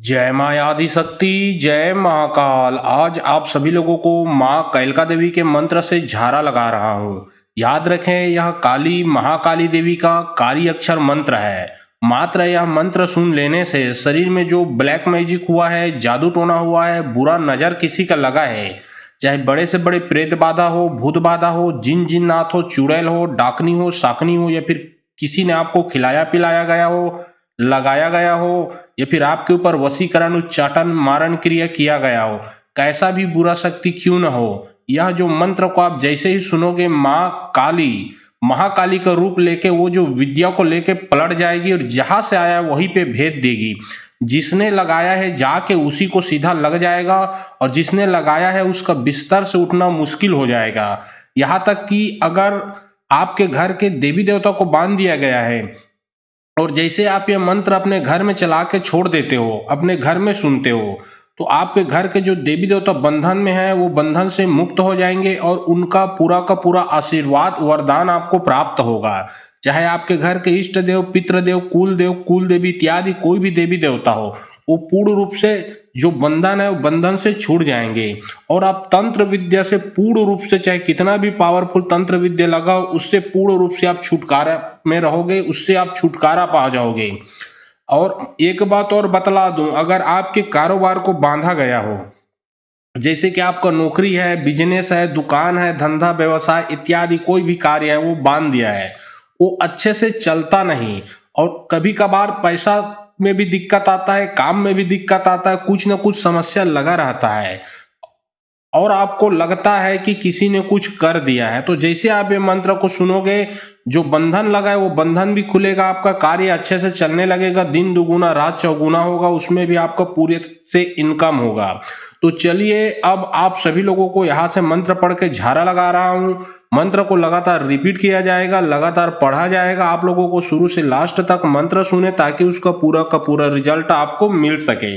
जय माँ आदि शक्ति, जय महाकाल। आज आप सभी लोगों को माँ कैलका देवी के मंत्र से झारा लगा रहा हूँ। याद रखें, यह काली महाकाली देवी का कारी अक्षर मंत्र है। मात्र यह मंत्र सुन लेने से शरीर में जो ब्लैक मैजिक हुआ है, जादू टोना हुआ है, बुरा नजर किसी का लगा है, चाहे बड़े से बड़े प्रेत बाधा हो, भूत बाधा हो, जिन जिन्नात हो, चुड़ैल हो, डाकनी हो, शाकनी हो, या फिर किसी ने आपको खिलाया पिलाया गया हो, लगाया गया हो, या फिर आपके ऊपर वशीकरण उच्चाटन मारण क्रिया किया गया हो, कैसा भी बुरा शक्ति क्यों न हो, यह जो मंत्र को आप जैसे ही सुनोगे, माँ काली महाकाली का रूप लेके वो जो विद्या को लेके पलट जाएगी और जहां से आया वहीं पे भेज देगी। जिसने लगाया है जाके उसी को सीधा लग जाएगा, और जिसने लगाया है उसका बिस्तर से उठना मुश्किल हो जाएगा। यहाँ तक कि अगर आपके घर के देवी देवता को बांध दिया गया है और जैसे आप ये मंत्र अपने घर में चला के छोड़ देते हो, अपने घर में सुनते हो, तो आपके घर के जो देवी देवता बंधन में है वो बंधन से मुक्त हो जाएंगे और उनका पूरा का पूरा आशीर्वाद वरदान आपको प्राप्त होगा। चाहे आपके घर के इष्ट देव, पितृदेव, कुल देवी इत्यादि कोई भी देवी देवता हो, वो पूर्ण रूप से जो बंधन है वो बंधन से छूट जाएंगे। और आप तंत्र विद्या से पूर्ण रूप से, चाहे कितना भी पावरफुल तंत्र विद्या लगाओ, उससे पूर्ण रूप से आप छुटकारा में रहोगे, उससे आप छुटकारा पा जाओगे। और एक बात और बतला दूं, अगर आपके कारोबार को बांधा गया हो, जैसे कि आपका नौकरी है, बिजनेस है, दुकान है, धंधा व्यवसाय इत्यादि कोई भी कार्य है, वो बांध दिया है, वो अच्छे से चलता नहीं, और कभी कभार पैसा में भी दिक्कत आता है, काम में भी दिक्कत आता है, कुछ ना कुछ समस्या लगा रहता है, और आपको लगता है कि किसी ने कुछ कर दिया है, तो जैसे आप ये मंत्र को सुनोगे, जो बंधन लगा है वो बंधन भी खुलेगा, आपका कार्य अच्छे से चलने लगेगा, दिन दुगुना रात चौगुना होगा, उसमें भी आपका पूरे से इनकम होगा। तो चलिए, अब आप सभी लोगों को यहाँ से मंत्र पढ़ के झारा लगा रहा हूँ। मंत्र को लगातार रिपीट किया जाएगा, लगातार पढ़ा जाएगा। आप लोगों को शुरू से लास्ट तक मंत्र सुने ताकि उसका पूरा का पूरा रिजल्ट आपको मिल सके।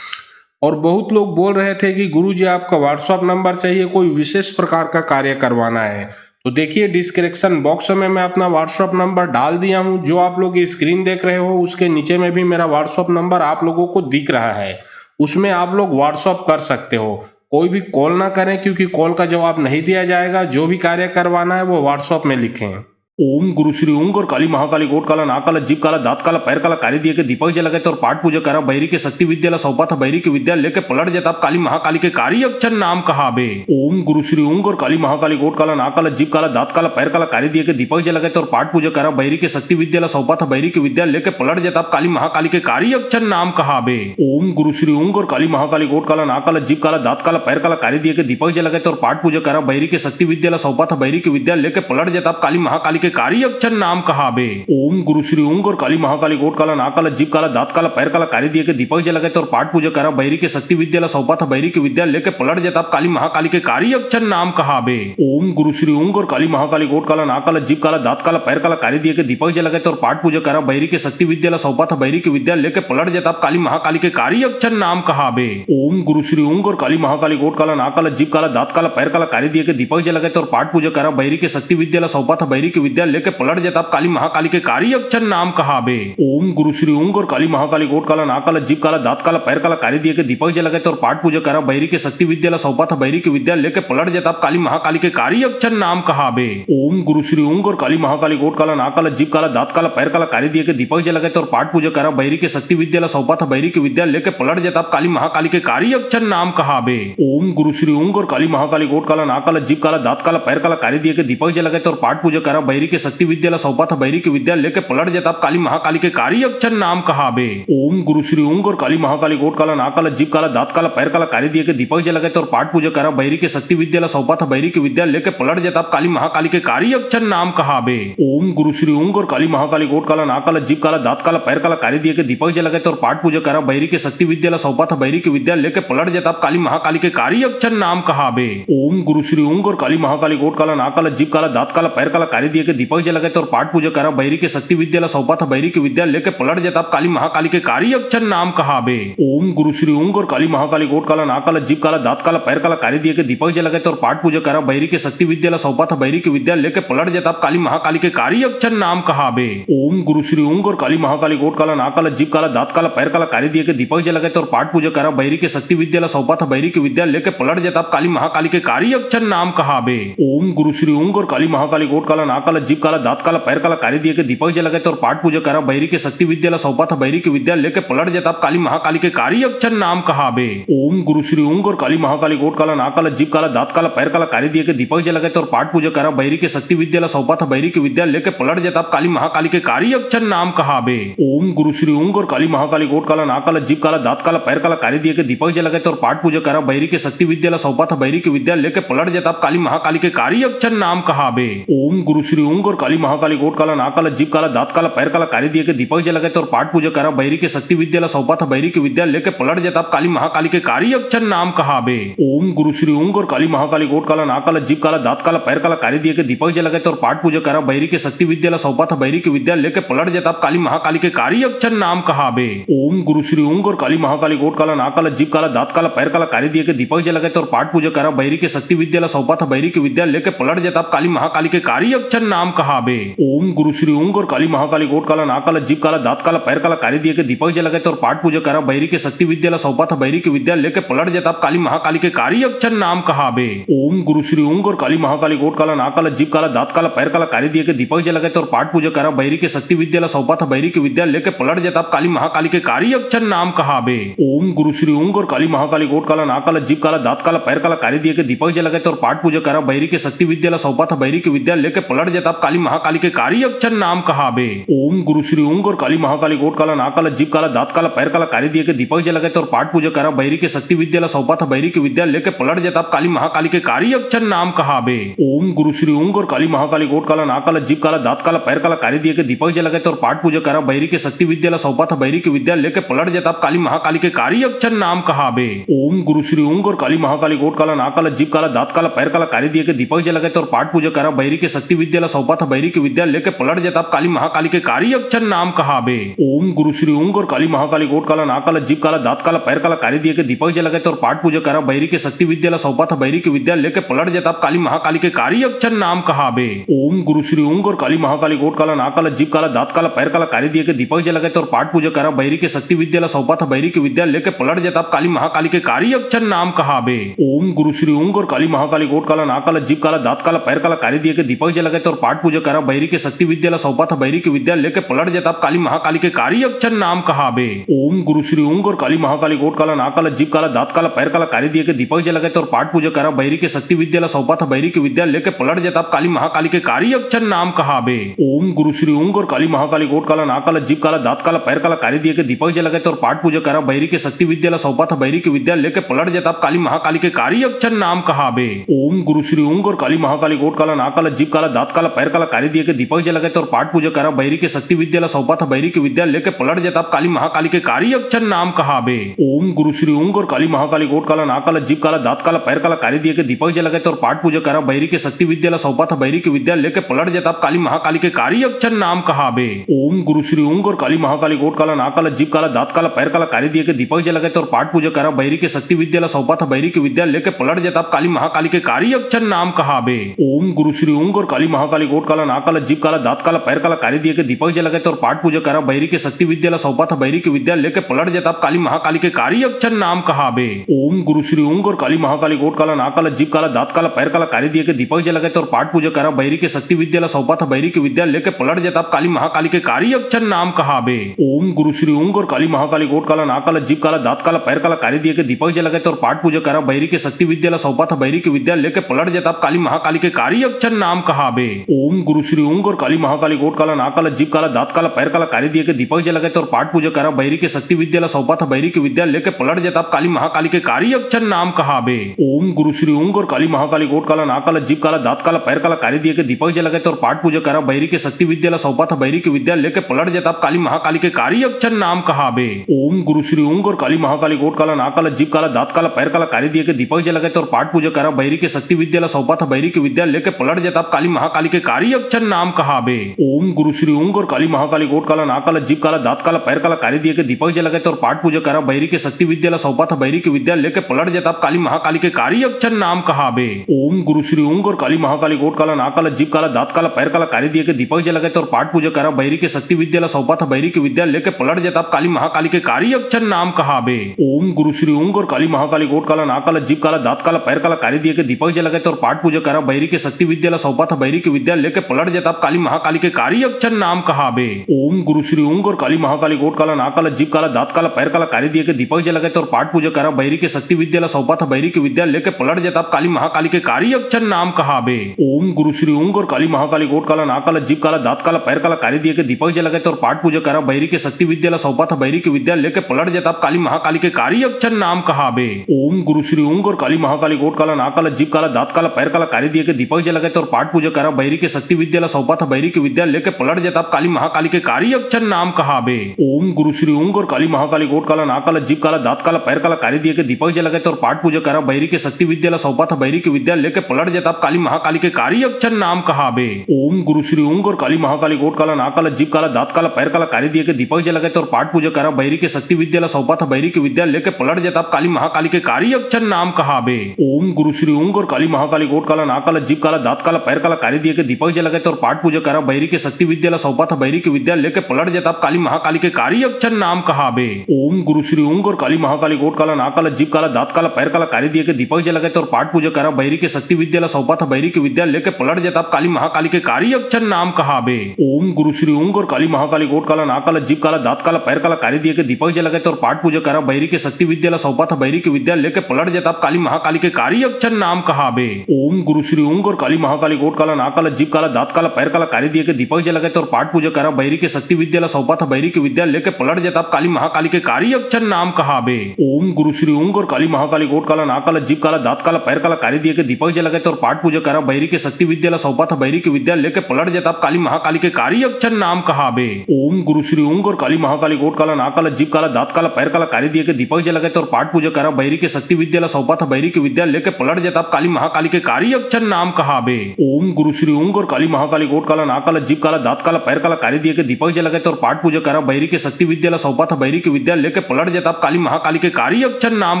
और बहुत लोग बोल रहे थे कि गुरुजी आपका व्हाट्सएप नंबर चाहिए, कोई विशेष प्रकार का कार्य करवाना है। तो देखिए, डिस्क्रिप्शन बॉक्स में मैं अपना व्हाट्सएप नंबर डाल दिया हूं। जो आप लोग स्क्रीन देख रहे हो उसके नीचे में भी मेरा व्हाट्सएप नंबर आप लोगों को दिख रहा है, उसमें आप लोग व्हाट्सएप कर सकते हो। कोई भी कॉल ना करें, क्योंकि कॉल का जवाब नहीं दिया जाएगा। जो भी कार्य करवाना है वो व्हाट्सएप में लिखें। ओम गुरु श्री ओम और काली महाकाली गोट काला नाक काला जीभ काला दांत काला पैर काला कार्य दिए के दीपक जला और पाठ पूजा करा बैरी के शक्ति विद्या सौपा था बैरी की विद्या लेके पलट जाता काली महाकाली के कार्य अक्षर नाम कहाबे। ओम गुरु श्री ओम और काली महाकाली गोट काला नाक काला जीभ काला दांत काला पैर काला कार्य दिए के दीपक जला और पाठ पूजा करा बैरी के शक्ति विद्या सौपा था बैरी की विद्या लेके पलट जाता काली महाकाली के कार्य अक्षर नाम कहाबे। ओम गुरु श्री ओम और काली महाकाली गोट काला नाक काला जीभ काला दांत काला पैर काला कार्य दिए के दीपक जला और पाठ पूजा करा बैरी के शक्ति विद्या सौपा था बैरी की विद्या लेके पलट जाता काली महाकाली के कार्य अक्षर नाम कहाबे। ओम गुरु श्री ओम और काली महाकाली गोट काला नाक काला जीभ काला दांत काला पैर काला कार्य दिए के दीपक जला और पाठ पूजा करा बैरी के शक्ति विद्या सौपा था बैरी की विद्या लेके पलट जाता काली महाकाली के कार्य अक्षर नाम कहाबे। ओम गुरु श्री ओम और काली महाकाली गोट काला नाक काला जीभ काला दांत काला पैर काला कार्य दिए के दीपक जला और पाठ पूजा करा बैरी के शक्ति विद्या सौपा था बैरी की विद्या लेके पलट जाता काली महाकाली के कार्य अक्षर नाम कहाबे। ओम गुरु श्री ओम और काली महाकाली गोट काला नाक काला जीभ काला दांत काला पैर काला कार्य दिए के दीपक जला और पाठ पूजा करा बैरी के शक्ति विद्या सौपा था बैरी की विद्या लेके पलट जाता काली महाकाली के कार्य अक्षर नाम कहाबे। ओम गुरु श्री ओम और काली महाकाली गोट काला नाक काला जीभ काला दांत काला पैर काला कार्य दिए के दीपक जला और पाठ पूजा करा बैरी के शक्ति विद्या सौपा था बैरी की विद्या लेके पलट जाता काली महाकाली के कार्य अक्षर नाम कहाबे। ओम गुरु श्री ओम और काली महाकाली गोट काला नाक काला जीभ काला दांत काला पैर काला कार्य दिए के दीपक जला और पाठ पूजा करा बैरी के शक्ति विद्या सौपा था बैरी की विद्या लेके पलट जाता काली महाकाली के कार्य अक्षर नाम कहाबे। ओम गुरु श्री ओम और काली महाकाली गोट काला नाक काला जीभ काला दांत काला पैर काला कार्य दिए के दीपक जला और पाठ पूजा करा बैरी के शक्ति विद्या सौपा था बैरी की विद्या लेके पलट जाता काली महाकाली के कार्य अक्षर नाम कहाबे। ओम गुरु श्री ओम और काली महाकाली गोट काला नाक काला जीभ काला दांत काला पैर काला कार्य दिए के दीपक जला और पाठ पूजा करा बैरी के शक्ति विद्या सौपा था बैरी की विद्या लेके पलट जाता काली महाकाली के कार्य अक्षर नाम कहाबे। ओम गुरु श्री ओम और काली महाकाली गोट काला नाक काला जीभ काला दांत काला पैर काला कार्य दिए के दीपक जला और पाठ पूजा करा बैरी के शक्ति विद्या सौपा था बैरी की विद्या लेके पलट जाता काली महाकाली के कार्य अक्षर नाम कहाबे। ओम गुरु श्री ओम और काली महाकाली गोट काला नाक काला जीभ काला दांत काला पैर काला कार्य दिए के दीपक जला और पाठ पूजा करा बैरी के शक्ति विद्याला सौपा था बैरी की विद्या लेके पलट जताब काली महाकाली के कार्य अक्षर नाम कहाबे। ओम गुरु श्री ओम और काली महाकाली गोट काला नाक काला जीभ काला दांत काला पैर काला कार्य दिए के दीपक जला और पाठ पूजा करा बैरी के शक्ति विद्याला सौपा था बैरी की विद्या लेके पलट जताब काली महाकाली के कार्य अक्षर नाम कहाबे। ओम गुरु श्री ओम और काली महाकाली गोट काला नाक काला जीभ काला दांत काला पैर काला कार्य दिए के दीपक जला और पाठ पूजा करा बैरी के शक्ति विद्याला सौपा था बैरी की विद्या लेके पलट जताब काली महाकाली के कार्य अक्षर नाम कहाबे। ओम गुरु श्री ओम और काली महाकाली गोट काला नाक काला जीभ काला दांत काला पैर काला कार्य दिए के दीपक जला और पाठ पूजा करा बैरी के शक्ति विद्याला सौपा था बैरी की विद्या लेके पलट जताब काली महाकाली के कार्य अक्षर नाम कहाबे। ओम गुरु श्री ओम और काली महाकाली गोट काला नाक काला जीभ काला दांत काला पैर काला कार्य दिए के दीपक जला और पाठ पूजा करा बैरी के शक्ति विद्याला सौपा था बैरी की विद्या लेके पलट जताब काली महाकाली के कार्य अक्षर नाम कहाबे। ओम गुरु श्री ओम और काली महाकाली गोट काला नाक काला जीभ काला दांत काला पैर काला कार्य दिए के दीपक जला और पाठ पूजा करा बैरी के शक्ति विद्याला सौपा था बैरी की विद्या लेके पलट जताब काली महाकाली के कार्य अक्षर नाम कहाबे। ओम गुरु श्री ओम और काली महाकाली गोट काला नाक काला जीभ काला दांत काला पैर काला कार्य दिए के दीपक जला और पाठ पूजा करा बैरी के शक्ति विद्याला सौपा था बैरी की विद्या लेके पलट जताब काली महाकाली के कार्य अक्षर नाम कहाबे। ओम गुरु श्री ओम और काली महाकाली गोट काला नाक काला जीभ काला दांत काला पैर काला कार्य दिए के दीपक जला और पाठ पूजा करा बैरी के शक्ति विद्याला सौपा था बैरी की विद्या लेके पलट जताब काली महाकाली के कार्य अक्षर नाम कहाबे। ओम गुरु श्री ओम और काली महाकाली गोट काला नाक काला जीभ काला दांत काला पैर काला कार्य दिए के दीपक जला और पाठ पूजा करा बैरी के शक्ति विद्याला सौपा था बैरी की विद्या लेके पलट जताब काली महाकाली के कार्य अक्षर नाम कहाबे। ओम गुरु श्री ओम और काली महाकाली गोट काला नाक काला जीभ काला दांत काला पैर काला कार्य दिए के दीपक जला और पाठ पूजा करा बैरी के शक्ति विद्याला सौपा था बैरी की विद्या लेके पलट जताब काली महाकाली के कार्य अक्षर नाम कहाबे। ओम गुरु श्री ओम और काली महाकाली गोट काला नाक काला जीभ काला दांत काला पैर काला कार्य दिए के दीपक जला और पाठ पूजा करा बैरी के शक्ति विद्याला सौपा था बैरी की विद्या लेके पलट जताब काली महाकाली के कार्य अक्षर नाम कहाबे। ओम गुरु श्री ओम और काली महाकाली गोट काला नाक काला जीभ काला दांत काला पैर काला कार्य दिए के दीपक जला और पाठ पूजा करा बैरी के शक्ति विद्याला सौपा था बैरी की विद्या लेके पलट जताब काली महाकाली के कार्य अक्षर नाम कहाबे। ओम गुरु श्री ओम और काली महाकाली गोट काला नाक काला जीभ काला दांत काला पैर काला कार्य दिए के दीपक जला और पाठ पूजा करा बैरी के शक्ति विद्याला सौपा था बैरी की विद्या लेके पलट जताब काली महाकाली के कार्य अक्षर नाम कहाबे। ओम गुरु श्री ओम और काली महाकाली गोट काला नाक काला जीभ काला दांत काला पैर काला कार्य दिए के दीपक जला और पाठ पूजा करा बैरी के शक्ति विद्याला सौपा था बैरी की विद्या लेके पलट जताब काली महाकाली के कार्य अक्षर नाम कहाबे। ओम गुरु श्री ओम और काली महाकाली गोट काला नाक काला जीभ काला दांत काला पैर काला कार्य दिए के दीपक जला और पाठ पूजा करा बैरी के शक्ति विद्याला सौपा था बैरी की विद्या लेके पलट जताब काली महाकाली के कार्य अक्षर नाम कहाबे। ओम गुरु श्री ओम और काली महाकाली गोट काला नाक काला जीभ काला दांत काला पैर काला कार्य दिए के दीपक जला और पाठ पूजा करा बैरी के शक्ति विद्याला सौपा था बैरी की विद्या लेके पलट जताब काली महाकाली के कार्य अक्षर नाम कहाबे। ओम गुरु श्री ओम और काली महाकाली गोट काला नाक काला जीभ काला दांत काला पैर काला कार्य दिए के दीपक जला और पाठ पूजा करा बैरी के शक्ति विद्याला सौपा था बैरी की विद्या लेके पलट जताब काली महाकाली के कार्य अक्षर नाम कहाबे। ओम गुरु श्री ओम और काली महाकाली गोट काला नाक काला जीभ काला दांत काला पैर काला कार्य दिए के दीपक जला और पाठ पूजा करा बैरी के शक्ति विद्याला सौपा था बैरी की विद्या लेके पलट जताब काली महाकाली के कार्य अक्षर नाम कहाबे। ओम गुरु श्री ओम और काली महाकाली गोट काला नाक काला जीभ काला दांत काला पैर काला कार्य दिए के दीपक जला और पाठ पूजा करा बैरी के शक्ति विद्याला सौपा था बैरी की विद्या लेके पलट जताब काली महाकाली के कार्य अक्षर नाम कहाबे। ओम गुरु श्री ओम और काली महाकाली गोट काला नाक काला जीभ काला दांत काला पैर काला कार्य दिए के दीपक जला और पाठ पूजा करा बैरी के शक्ति विद्याला सौपा था बैरी की विद्या लेके पलट जताब काली महाकाली के कार्य अक्षर नाम कहाबे। ओम गुरु श्री ओम और काली महाकाली गोट काला नाक काला जीभ काला दांत काला पैर काला कार्य दिए के दीपक जला और पाठ पूजा करा बैरी के शक्ति विद्याला सौपा था बैरी की विद्या लेके पलट जताब काली महाकाली के कार्य अक्षर नाम कहाबे। ओम गुरु श्री ओम और काली महाकाली गोट काला नाक काला जीभ काला दांत काला पैर काला कार्य दिए के दीपक जला और पाठ पूजा करा बैरी के शक्ति विद्याला सौपा था बैरी की विद्या लेके पलट जताब काली महाकाली के कार्य अक्षर नाम कहाबे। ओम गुरु श्री ओम और काली महाकाली गोट काला नाक काला जीभ काला दांत काला पैर काला कार्य दिए के दीपक जला और पाठ पूजा करा बैरी के शक्ति विद्याला सौपा था बैरी की विद्या लेके पलट जताब काली महाकाली के कार्य अक्षर नाम कहाबे। ओम गुरु श्री ओम और काली महाकाली गोट काला नाक काला जीभ काला दांत काला पैर काला कार्य दिए के दीपक जला और पाठ पूजा करा बैरी के शक्ति विद्याला सौपा था बैरी की विद्या लेके पलट जताब काली महाकाली के कार्य अक्षर नाम कहाबे। ओम गुरु श्री ओम और काली महाकाली गोट काला नाक काला जीभ काला दांत काला पैर काला कार्य दिए के दीपक जला और पाठ पूजा करा बैरी के शक्ति विद्याला सौपा था बैरी की विद्या लेके पलट जताब काली महाकाली के कार्य अक्षर नाम कहाबे। ओम गुरु श्री ओम और काली महाकाली गोट काला नाक काला जीभ काला दांत काला पैर काला कार्य दिए के दीपक जला और पाठ पूजा करा बैरी के शक्ति विद्याला सौपा था बैरी की विद्या लेके पलट जताब काली महाकाली के कार्य अक्षर नाम कहाबे। ओम गुरु श्री ओम और काली महाकाली गोट काला नाक काला जीभ काला दांत काला पैर काला कार्य दिए के दीपक जला और पाठ पूजा करा बैरी के शक्ति विद्याला सौपा था बैरी की विद्या लेके पलट जताब काली महाकाली के कार्य अक्षर नाम कहाबे। ओम गुरु श्री ओम और काली महाकाली गोट काला नाक काला जीभ काला दांत काला पैर काला कार्य दिए के दीपक जला और पाठ पूजा करा बैरी के शक्ति विद्याला सौपा था बैरी की विद्या लेके पलट जताब काली महाकाली के कार्य अक्षर नाम कहाबे। ओम गुरु श्री ओम और काली महाकाली गोट काला नाक काला जीभ काला दांत काला पैर काला कार्य दिए के दीपक जला और पाठ पूजा करा बैरी के शक्ति विद्याला सौपा था बैरी की विद्या लेके पलट जताब काली महाकाली के के कारी अक्षर नाम कहावे। ओम गुरु श्री ऊंग और काली महाकाली गोट काला नाक काला जीभ काला दांत काला पैर काला कारी दिए के दीपक जला और पाठ पूजा करा बैरी के शक्ति विद्या सौपा था बैरी की विद्या लेके पलट जाता काली महाकाली के कारी अक्षर नाम कहावे। ओम गुरु श्री ऊंग और काली महाकाली गोट काला नाक काला जीभ काला दांत काला पैर काला कारी दिए के दीपक जला और पाठ पूजा करा बैरी के शक्ति विद्या सौपा था बैरी की विद्या लेके पलट जाता काली महाकाली के कारी अक्षर नाम कहावे। ओम गुरु श्री ऊंग और काली महाकाली गोट काला नाक काला जीभ काला दांत काला पैर काला कारी दिए के दीपक जला और पाठ पूजा करा बैरी के शक्ति विद्या सौपा था बैरी की विद्या लेके पलट जाता काली महाकाली के कारी अक्षर नाम कहावे। ओम गुरु श्री ऊंग और काली महाकाली गोट काला नाक काला जीभ काला दांत काला पैर काला कारी दिए के दीपक जला और पाठ पूजा करा बैरी के शक्ति विद्या सौपा था बैरी की विद्या लेके पलट जाता काली महाकाली के कारी अक्षर नाम कहावे। ओम गुरु श्री ऊंग और काली महाकाली गोट काला नाक काला जीभ काला दांत काला पैर काला कारी दिए के दीपक जला और पाठ पूजा करा बैरी के शक्ति विद्या सौपा था बैरी की विद्या लेके पलट जाता काली महाकाली के कारी अक्षर नाम कहावे। ओम गुरु श्री ऊंग और काली महाकाली गोट काला नाक काला जीभ काला दांत काला पैर काला कारी दिए के दीपक जला और पाठ पूजा करा बैरी के शक्ति विद्या सौपा था बैरी की विद्या लेके पलट जाता काली महाकाली के कारी अक्षर नाम कहावे। ओम गुरु श्री ऊंग और काली महाकाली गोट काला नाक काला जीभ काला दांत काला पैर काला कारी दिए के दीपक जला और पाठ पूजा करा बैरी के शक्ति विद्या सौपा था बैरी की विद्या लेके पलट जाता काली महाकाली के कारी अक्षर नाम कहावे। ओम गुरु श्री ऊंग और काली महाकाली गोट काला नाक काला जीभ काला दांत काला पैर काला कारी दिए के दीपक जला और पाठ पूजा करा बैरी के शक्ति विद्या सौपा था बैरी की विद्या लेके पलट जाता काली महाकाली के कारी अक्षर नाम कहावे। ओम गुरु श्री ऊंग और काली महाकाली गोट काला नाक काला जीभ काला दांत काला पैर काला कारी दिए के दीपक जला और पाठ पूजा करा बैरी के शक्ति विद्या सौपा था बैरी की विद्या लेके पलट जाता काली महाकाली के कारी अक्षर नाम कहावे। ओम गुरु श्री ऊंग और काली महाकाली गोट काला नाक काला जीभ काला दांत काला पैर काला कारी दिए के दीपक जला और पाठ पूजा करा बैरी के शक्ति विद्या सौपा था बैरी की विद्या लेके पलट जाता काली महाकाली के कारी अक्षर नाम कहावे। ओम गुरु श्री ऊंग और काली महाकाली गोट काला नाक काला जीभ काला दांत काला पैर काला कारी दिए के दीपक जला और पाठ पूजा करा बैरी के शक्ति विद्या सौपा था बैरी की विद्या लेके पलट जाता काली महाकाली के कारी अक्षर नाम कहावे। ओम गुरु श्री ऊंग और काली महाकाली गोट काला नाक काला जीभ काला दांत काला पैर काला कारी दिए के दीपक जला और पाठ पूजा करा बैरी के शक्ति विद्या सौपा था बैरी की विद्या लेके पलट जाता काली महाकाली के कारी अक्षर नाम कहावे। ओम गुरु श्री ऊंग और काली महाकाली गोट काला नाक काला जीभ काला दांत काला पैर काला कारी दिए के दीपक जला और पाठ पूजा करा बैरी के शक्ति विद्या सौपा था बैरी की विद्या लेके पलट जाता काली महाकाली के कारी अक्षर नाम कहावे। ओम गुरु श्री ऊंग और काली महाकाली गोट काला नाक काला जीभ काला दांत काला पैर काला कारी दिए के दीपक जला और पाठ पूजा करा बैरी के शक्ति विद्या सौपा था बैरी की विद्या लेके पलट जाता काली महाकाली के कारी अक्षर नाम कहावे। ओम गुरु श्री ऊंग और काली महाकाली गोट काला नाक काला जीभ काला दांत काला पैर काला कारी दिए के दीपक जला और पाठ पूजा करा बैरी के शक्ति विद्या सौपा था बैरी की विद्या लेके पलट जाता काली महाकाली के कारी अक्षर नाम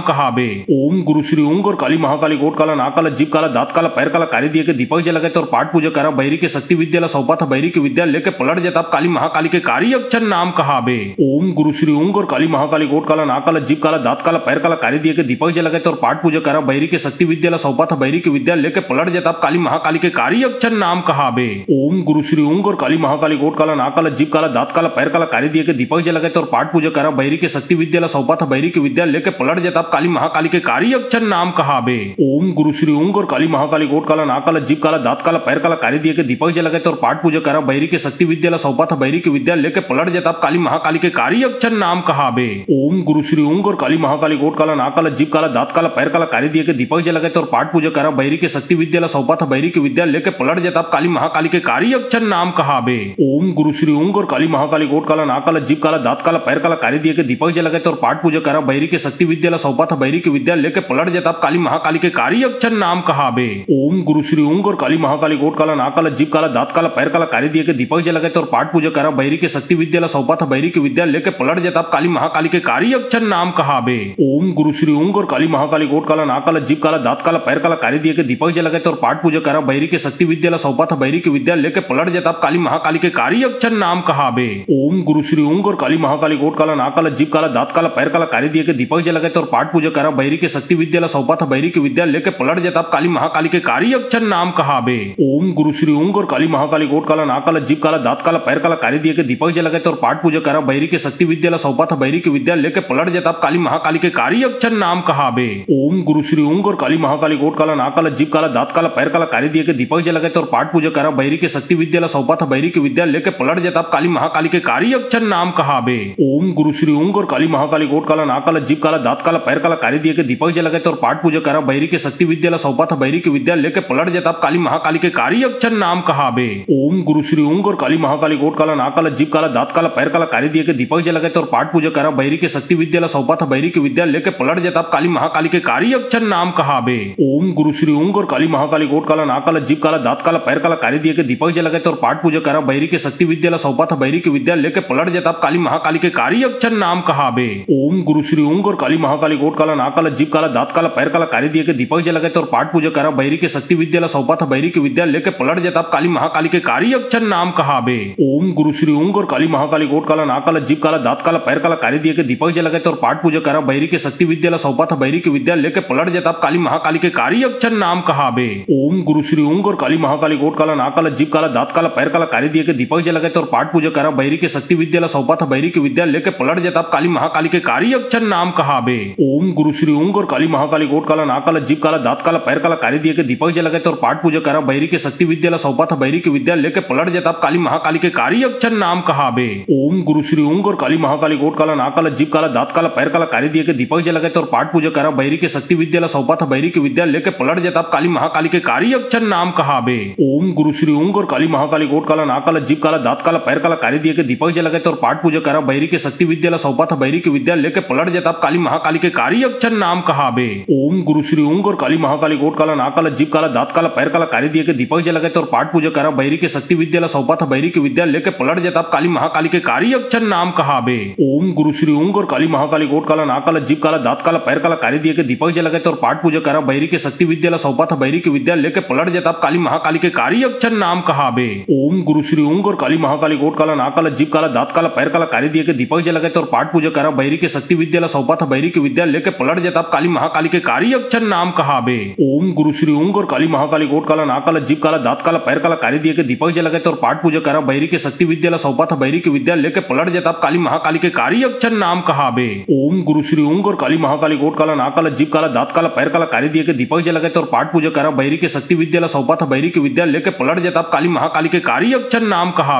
कहावे। ओम गुरु श्री ऊंग और काली महाकाली गोट काला नाक काला जीभ काला दांत काला पैर काला कारी दिए के दीपक जला और पाठ पूजा करा बैरी के शक्ति विद्या सौपा था बैरी की विद्या लेके पलट जाता काली महाकाली के कारी अक्षर नाम कहावे। ओम गुरु श्री ऊंग और काली महाकाली गोट काला नाक काला जीभ काला दांत काला पैर काला कारी दिए के दीपक जला और पाठ पूजा करा बैरी के शक्ति विद्या सौपा था बैरी की विद्या लेके पलट जाता काली महाकाली के कारी अक्षर नाम कहावे। ओम गुरु श्री ऊंग और काली महाकाली गोट काला नाक काला जीभ काला दांत काला पैर काला कारी दिए के दीपक जला और पाठ पूजा करा बैरी के शक्ति विद्या सौपा था बैरी की विद्या लेके पलट जाता काली महाकाली के कारी अक्षर नाम कहावे। ओम गुरु श्री ऊंग और काली महाकाली गोट काला नाक काला जीभ काला दांत काला पैर काला कारी दिए के दीपक जला और पाठ पूजा करा बैरी के शक्ति विद्या सौपा था बैरी की विद्या लेके पलट जाता काली महाकाली के कारी अक्षर नाम कहावे। ओम गुरु श्री ऊंग और काली महाकाली गोट काला नाक काला जीभ काला दांत काला पैर काला कारी दिए के दीपक जला और पाठ पूजा करा बैरी के शक्ति विद्या सौपा था बैरी की विद्या लेके पलट जाता काली महाकाली के कारी अक्षर नाम कहावे। ओम गुरु श्री ऊंग और काली महाकाली गोट काला नाक काला जीभ काला दांत काला पैर काला कारी दिए के दीपक जला और पाठ पूजा करा बैरी के शक्ति विद्या सौपा था बैरी की विद्या लेके पलट जाता काली महाकाली के कारी अक्षर नाम कहावे। ओम गुरु श्री ऊंग और काली महाकाली गोट काला नाक काला जीभ काला दांत काला पैर काला कारी दिए के दीपक जला और पाठ पूजा करा बैरी के शक्ति विद्या सौपा था बैरी की विद्या लेके पलट जाता काली महाकाली के कारी अक्षर नाम कहावे। ओम गुरु श्री ऊंग और काली महाकाली गोट काला नाक काला जीभ काला दांत काला पैर काला कारी दिए के दीपक जला और पाठ पूजा करा बैरी के शक्ति विद्या सौपा था बैरी की विद्या लेके पलट जाता काली महाकाली के कारी अक्षर नाम कहावे। ओम गुरु श्री ऊंग और काली महाकाली गोट काला नाक काला जीभ काला दांत काला पैर काला कारी दिए के दीपक जला और पाठ पूजा करा बैरी के शक्ति विद्या सौपा था बैरी की विद्या लेके पलट जाता काली महाकाली के कारी अक्षर नाम कहावे। ओम गुरु श्री ऊंग और काली महाकाली गोट काला नाक काला जीभ काला दांत काला पैर काला कारी दिए के दीपक जला और पाठ पूजा करा बैरी के शक्ति विद्या सौपा था बैरी की विद्या लेके पलट जाता काली महाकाली के कारी अक्षर नाम कहावे। ओम गुरु श्री ऊंग और काली महाकाली गोट काला नाक काला जीभ काला दांत काला पैर काला कारी दिए के दीपक जला और पाठ पूजा करा बैरी के शक्ति विद्या सौपा था बैरी की विद्या लेके पलट जाता काली महाकाली के कारी अक्षर नाम कहावे। ओम गुरु श्री ऊंग और काली महाकाली गोट काला नाक काला जीभ काला दांत काला पैर काला कारी दिए के दीपक जला और पाठ पूजा करा बैरी के शक्ति विद्या सौपा था बैरी की विद्या लेके पलट जाता काली महाकाली के कारी अक्षर नाम कहावे। ओम गुरु श्री ऊंग और काली महाकाली गोट काला नाक काला जीभ काला दांत काला पैर काला कारी दिए के दीपक जला और पाठ पूजा करा बैरी के शक्ति विद्या सौपा था बैरी की विद्या लेके पलट जाता काली महाकाली के कारी अक्षर नाम कहावे। ओम गुरु श्री ऊंग और काली महाकाली गोट काला नाक काला जीभ काला दांत काला पैर काला कारी दिए के दीपक जला और पाठ पूजा करा बैरी के शक्ति विद्याला सौपा था बैरी के विद्या लेके पलट जताब काली महाकाली के कार्य अक्षर नाम कहाबे। ओम गुरु श्री ओंग और काली महाकाली गोट काला नाक काला जीभ काला दांत काला पैर काला कारी दिए के दीपक जला और पाठ पूजा करा बैरी के शक्ति विद्याला सौपा था बैरी के विद्या लेके पलट जताब काली महाकाली के कार्य अक्षर नाम कहाबे। ओम गुरु श्री ओंग और काली महाकाली गोट काला नाक काला जीभ काला दांत काला पैर काला कारी दिए के दीपक जला और पाठ पूजा करा बैरी के शक्ति विद्याला सौपा था बैरी के विद्या लेके पलट जताब काली महाकाली के कार्य अक्षर नाम कहाबे। ओम गुरु श्री ओंग और काली महाकाली गोट काला नाक काला जीभ काला दांत काला पैर काला कारी दिए के दीपक जला और पाठ पूजा करा बैरी के शक्ति विद्याला सौपा था बैरी के विद्या लेके पलट जताब काली महाकाली के कार्य अक्षर नाम कहाबे। ओम गुरु श्री ओंग और काली महाकाली गोट काला नाक काला जीभ काला दांत काला पैर काला कारी दिए के दीपक जला और पाठ पूजा करा बैरी के शक्ति विद्याला सौपा था बैरी के विद्या लेके पलट जताब काली महाकाली के कार्य अक्षर नाम कहाबे। ओम गुरु श्री ओंग और काली महाकाली गोट काला नाक काला जीभ काला दांत काला पैर काला कारी दिए के दीपक जला और पाठ पूजा करा बैरी के शक्ति विद्याला सौपा था बैरी के विद्या लेके पलट जताब काली महाकाली के कार्य अक्षर नाम कहाबे। ओम गुरु श्री ओंग और काली महाकाली गोट काला नाक काला जीभ काला दांत काला पैर काला कारी दिए के दीपक जला और पाठ पूजा करा बैरी के शक्ति विद्याला सौपा था बैरी के विद्या लेके पलट जताब काली महाकाली के कार्य अक्षर नाम कहाबे। ओम गुरु श्री ओंग और काली महाकाली गोट काला नाक काला जीभ काला दांत काला पैर काला कारी दिए के दीपक जला और पाठ पूजा करा बैरी के शक्ति विद्याला सौपा था बैरी के विद्या लेके पलट जताब काली महाकाली के कार्य अक्षर नाम कहाबे। ओम गुरु श्री ओंग और काली महाकाली गोट काला नाक काला जीभ काला दांत काला पैर काला कारी दिए के दीपक जला और पाठ पूजा करा बैरी के शक्ति विद्याला सौपा था बैरी के विद्या लेके पलट जताब काली महाकाली के कार्य अक्षर नाम कहाबे। ओम गुरु श्री ओंग और काली महाकाली गोट काला नाक काला जीभ काला दांत काला पैर काला कारी दिए के दीपक जला और पाठ पूजा करा बैरी के शक्ति विद्याला सौपा था बैरी के विद्या लेके पलट जताब काली महाकाली के कार्य अक्षर नाम कहाबे। ओम गुरु श्री ओंग और काली महाकाली गोट काला नाक काला जीभ काला दांत काला पैर काला कारी दिए के दीपक जला और पाठ पूजा करा बैरी के शक्ति विद्याला सौपा था बैरी के विद्या लेके पलट जताब काली महाकाली के कार्य अक्षर नाम कहाबे। ओम गुरु श्री ओंग और काली महाकाली गोट काला नाक काला जीभ काला दांत काला पैर काला कारी दिए के दीपक जला और पाठ पूजा करा बैरी के शक्ति विद्याला सौपा था बैरी के विद्या लेके पलट जताब काली महाकाली के कार्य अक्षर नाम कहाबे।